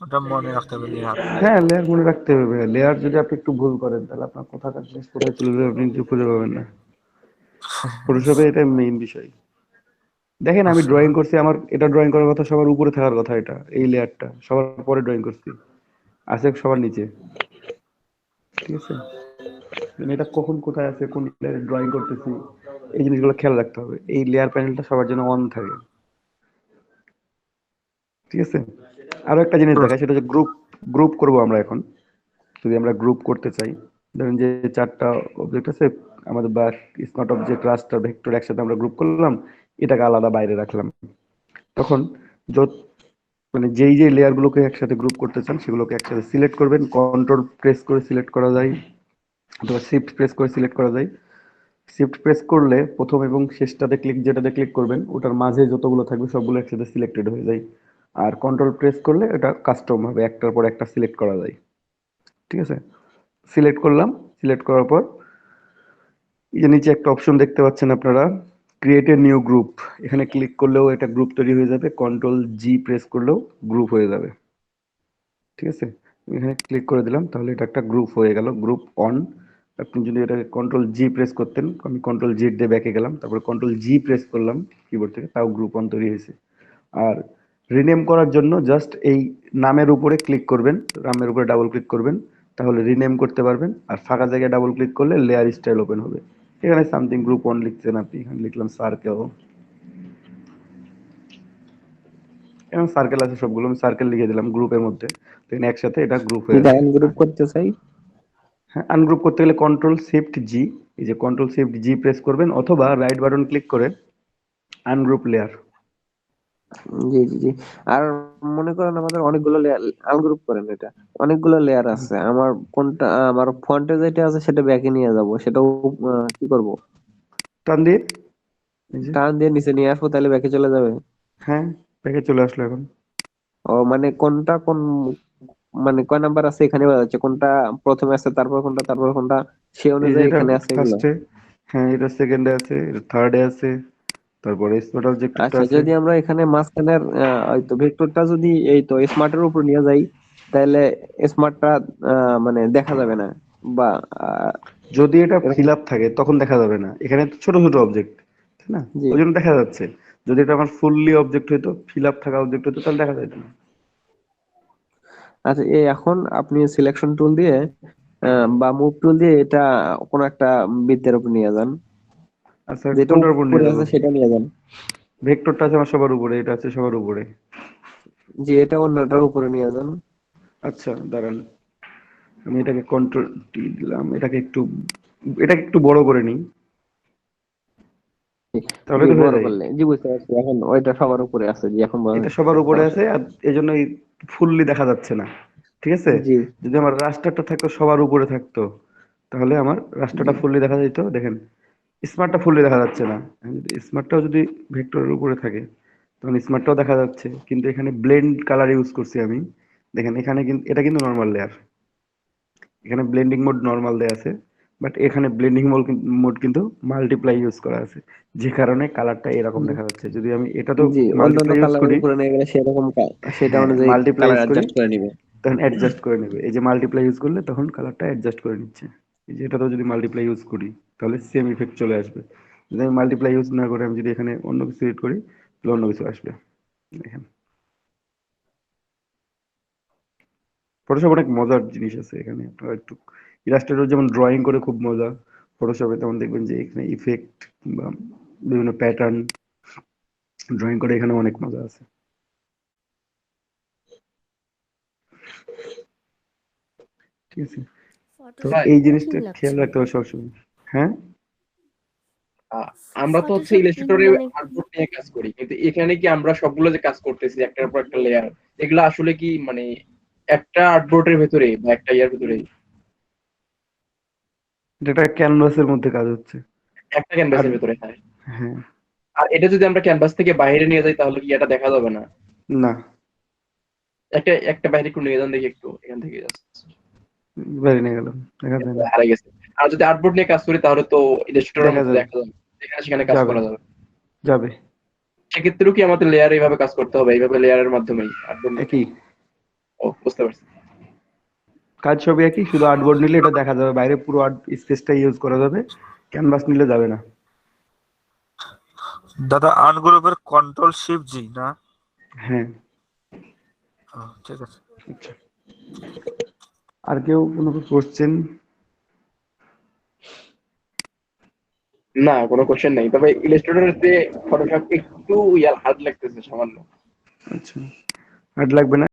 ওটা মনে রাখতে হবে, লেয়ার। হ্যাঁ, লেয়ার মনে রাখতে হবে। লেয়ার যদি আপনি একটু ভুল করেন তাহলে আপনার কোথাকার জিনিস কোথায় চলে যাবে আপনি কিছু খুঁজে পাবেন না। ফটোশপে এটা মেইন বিষয়। দেখেন আমি ড্রয়িং করছি, আমার এটা ড্রয়িং করার কথা সবার উপরে থাকার কথা, এটা এই লেয়ারটা সবার পরে ড্রয়িং করছি, আছে সবার নিচে, ঠিক আছে? মানে এটা কখন কোথায় আছে, কোন লেয়ারে ড্রয়িং করতেছি, এই জিনিসগুলো খেয়াল রাখতে হবে। এই লেয়ার প্যানেলটা সবার জন্য অন থাকে, ঠিক আছে? আরো একটা জিনিস দেখায়, সেটা হচ্ছে গ্রুপ। গ্রুপ করব আমরা এখন। যদি আমরা গ্রুপ করতে চাই, ধরেন যে চারটা অবজেক্ট আছে আমাদের, বা স্মার্ট অবজেক্ট, রাস্টার, ভেক্টর একসাথে আমরা গ্রুপ করলাম, এটাকে আলাদা বাইরে রাখলাম, তখন যত মানে যেই যেই লেয়ার গুলোকে একসাথে গ্রুপ করতে চান সেগুলোকে একসাথে সিলেক্ট করবেন, কন্ট্রোল প্রেস করে সিলেক্ট করা যায় অথবা শিফট প্রেস করে সিলেক্ট করা যায়। শিফট প্রেস করলে প্রথম এবং শেষটাতে ক্লিক, যেটাতে ক্লিক করবেন ওটার মাঝে যতগুলো থাকবে সবগুলো একসাথে সিলেক্টেড হয়ে যায়। আর কন্ট্রোল প্রেস করলে এটা কাস্টম ভাবে একটার পর একটা সিলেক্ট করা যায়, ঠিক আছে? সিলেক্ট করলাম, সিলেক্ট করার পর এই যে নিচে একটা অপশন দেখতে পাচ্ছেন আপনারা, ক্রিয়েট এ নিউ গ্রুপ, এখানে ক্লিক করলেও এটা গ্রুপ তৈরি হয়ে যাবে, কন্ট্রোল জি প্রেস করলেও গ্রুপ হয়ে যাবে, ঠিক আছে? এখানে ক্লিক করে দিলাম, তাহলে এটা একটা গ্রুপ হয়ে গেল, গ্রুপ অন। আপনি যদি এটাকে কন্ট্রোল জি প্রেস করতেন, আমি কন্ট্রোল জি দিয়ে ব্যাকে গেলাম, তারপরে কন্ট্রোল জি প্রেস করলাম কিবোর্ড থেকে, তাও গ্রুপ অন তৈরি হয়েছে। আর রিনেম করার জন্য জাস্ট এই নামের উপরে ক্লিক করবেন, নামের উপরে ডাবল ক্লিক করবেন, তাহলে রিনেম করতে পারবেন। আর ফাঁকা জায়গায় ডাবল ক্লিক করলে লেয়ার স্টাইল ওপেন হবে। এখানে সামথিং গ্রুপ 1 লিখছেন আপনি, এখানে লিখলাম সার্কেল। এখানে সার্কেল আছে সবগুলো, আমি সার্কেল লিখে দিলাম গ্রুপের মধ্যে, তো এখানে একসাথে এটা গ্রুপ হয়ে এটা আছে। আনগ্রুপ করতে চাই। হ্যাঁ, আনগ্রুপ করতে গেলে কন্ট্রোল শিফট জি, এই যে কন্ট্রোল শিফট জি প্রেস করবেন, অথবা রাইট বাটন ক্লিক করে আনগ্রুপ লেয়ার। জি জি জি। আর মনে করেন আমাদের অনেকগুলো লেয়ার, আনগ্রুপ করেন এটা, অনেকগুলো লেয়ার আছে, আমার কোনটা, আমার ফন্টে যেটা আছে সেটা ব্যাকে নিয়ে যাব, সেটাও কি করব? টান দিয়ে, এই যে, টান দিয়ে নিচে নিয়ে আসবো, তাহলে ব্যাকে চলে যাবে? হ্যাঁ ব্যাকে চলে আসলো এখন। ও মানে কোনটা কোন, মানে কয় নাম্বার আছে এখানে বোঝা যাচ্ছে, কোনটা প্রথমে আছে, তারপর কোনটা, তারপর কোনটা, সেই এই যে অনুযায়ী এটা এখানে আছে এগুলো। ফার্স্টে, হ্যাঁ এটা সেকেন্ডে আছে, এটা থার্ডে আছে, তারপরে স্মার্ট অবজেক্টটা আচ্ছা, আছে। যদি আমরা এখানে মাঝখানের ওই তো ভেক্টরটা যদি এই তো স্মার্টের উপর নিয়ে যাই, তাহলে স্মার্টটা মানে দেখা যাবে না, বা আহ, যদি এটা এরকম। ফিল আপ থাকে তখন দেখা যাবে না, এখানে তো ছোট ছোট অবজেক্ট, তাই না, জি ওই জন্য দেখা যাচ্ছে। যদি এটা আমার ফুললি অবজেক্ট হইতো, ফিল আপ থাকা অবজেক্ট হইতো, তাহলে দেখা যেত না। আচ্ছা, এই এখন আপনি সিলেকশন টুল দিয়ে বা মুভ টুল দিয়ে এটা কোন একটা বৃত্তের উপর নিয়ে যান, আচ্ছা, যেটা কোনটার উপর উপরে নিয়ে যাবো? আছে সেটা নিয়ে যান। ভেক্টরটা আছে আমার সবার উপরে, এটা আছে সবার উপরে। যে এটা অন্যটার উপরে নিয়ে যান। আচ্ছা দাঁড়ান, আমি এটাকে কন্ট্রোল টি দিলাম, এটাকে একটু বড় করে নিই, তাহলে জি, তো হয়ে বড় যায়। করলে, জি বুঝতে পারছি, এখন ওইটা সবার উপরে আছে, জি এখন বোঝা এটা যাচ্ছে, সবার উপরে সমস্যা আছে, আর এই জন্য ফুললি দেখা যাচ্ছে না, ঠিক আছে। নেই। জি যদি আমার রাস্টারটা থাকতো সবার উপরে থাকতো, তাহলে আমার জি রাস্টারটা ফুললি দেখা যেত। দেখেন স্মার্টটা ফুললি দেখা যাচ্ছে না, স্মার্টটাও যদি ভেক্টরের উপরে থাকে তখন স্মার্টটাও দেখা যাচ্ছে, কিন্তু এখানে ব্লেন্ড কালার ইউজ করছি আমি। দেখেন এখানে কিন্তু এটা কিন্তু নর্মাল লেয়ার, এখানে ব্লেন্ডিং মোড নর্মাল দেয়া আছে, বাট এখানে ব্লেন্ডিং মোড কিন্তু মাল্টিপ্লাই ইউজ করা আছে, যে কারণে কালারটা এরকম জি দেখা যাচ্ছে। যদি আমি এটা তো জি, অন্যান্য মাল্টিপ্লাই ইউজ কালারের করি, উপরে নিয়ে গেলে সেরকম সেটা হ্যাঁ অনুযায়ী মাল্টিপ্লাই কালার ইউজ করি, অ্যাডজাস্ট করে নিবে। তখন অ্যাডজাস্ট করে নেবে। এই যে মাল্টিপ্লাই ইউজ করলে তখন কালারটা অ্যাডজাস্ট করে নিচ্ছে। এই যে এটাতেও যদি মাল্টিপ্লাই ইউজ করি তাহলে সেম ইফেক্ট চলে আসবে। যদি আমি মাল্টিপ্লাই ইউজ না করে আমি যদি এখানে অন্য কিছু এড করি, তাহলে অন্য কিছু আসবে। দেখেন ফটোশপ অনেক মজার জিনিস আছে এখানে, আপনারা একটু, ইলাস্ট্রেটর যেমন ড্রয়িং করে খুব মজা, ফটোশপে তেমন দেখবেন যে এখানে ইফেক্ট বা বিভিন্ন প্যাটার্ন ড্রয়িং করে এখানে অনেক মজা আছে। ঠিক আছে, তো ফটোশপ এই ইউজিং জিনিসটা খেয়াল লাগছে। রাখতে হবে সবসময়। হ্যাঁ, আমরা তো হচ্ছে ফটোশপ ইলাস্ট্রেটরে মানে আর্টবোর্ড নিয়ে কাজ করি, কিন্তু এখানে কি আমরা সবগুলো যে কাজ করতেছি একটার পর একটা লেয়ার, এগুলো আসলে কি মানে একটা আর্টবোর্ডের ভেতরে বা একটা ইয়ার ভেতরে এটা ক্যানভাসের মধ্যে কাজ হচ্ছে। একটা আর ক্যানভাসের ভেতরে? হ্যাঁ। হ্যাঁ, আর এটা যদি আমরা ক্যানভাস থেকে বাইরে নিয়ে যাই তাহলে কি এটা দেখা যাবে না? না, একটা একটা বাইরে একটু নিয়ে যান দেখি, একটু এখান থেকে just বাইরে নিয়ে গেলাম, দেখা যায় না, হারিয়ে গেছে। আর যদি আর্টবোর্ড নিয়ে কাজ করি তাহলে তো ইলাস্ট্রেটরের দেখা মধ্যে যাবে, দেখা যাবে, যেখানে সেখানে কাজ যাবে, করা যাবে। যাবে, সেক্ষেত্রেও কি আমাদের লেয়ার এইভাবে কাজ করতে হবে, এইভাবে লেয়ারের মাধ্যমেই আর্টবোর্ড নিতে? একই ও, বুঝতে পারছি। কাজ, সবই একই, শুধু আর্টবোর্ড নিলে এটা দেখা যাবে, বাইরে পুরো আর্ট স্পেসটা ইউজ করা যাবে, ক্যানভাস নিলে যাবে না। দাদা আনগ্রুপের কন্ট্রোল শিফট জি না? হ্যাঁ, ঠিক আছে। আচ্ছা, আর কেউ কোনো কোশ্চেন? না, কোনো কোশ্চেন নাই, তবে ইলাস্ট্রেটরের যে ফটোশপ একটু হার্ড লাগতেছে সামান্য। আচ্ছা, হার্ড লাগবে না।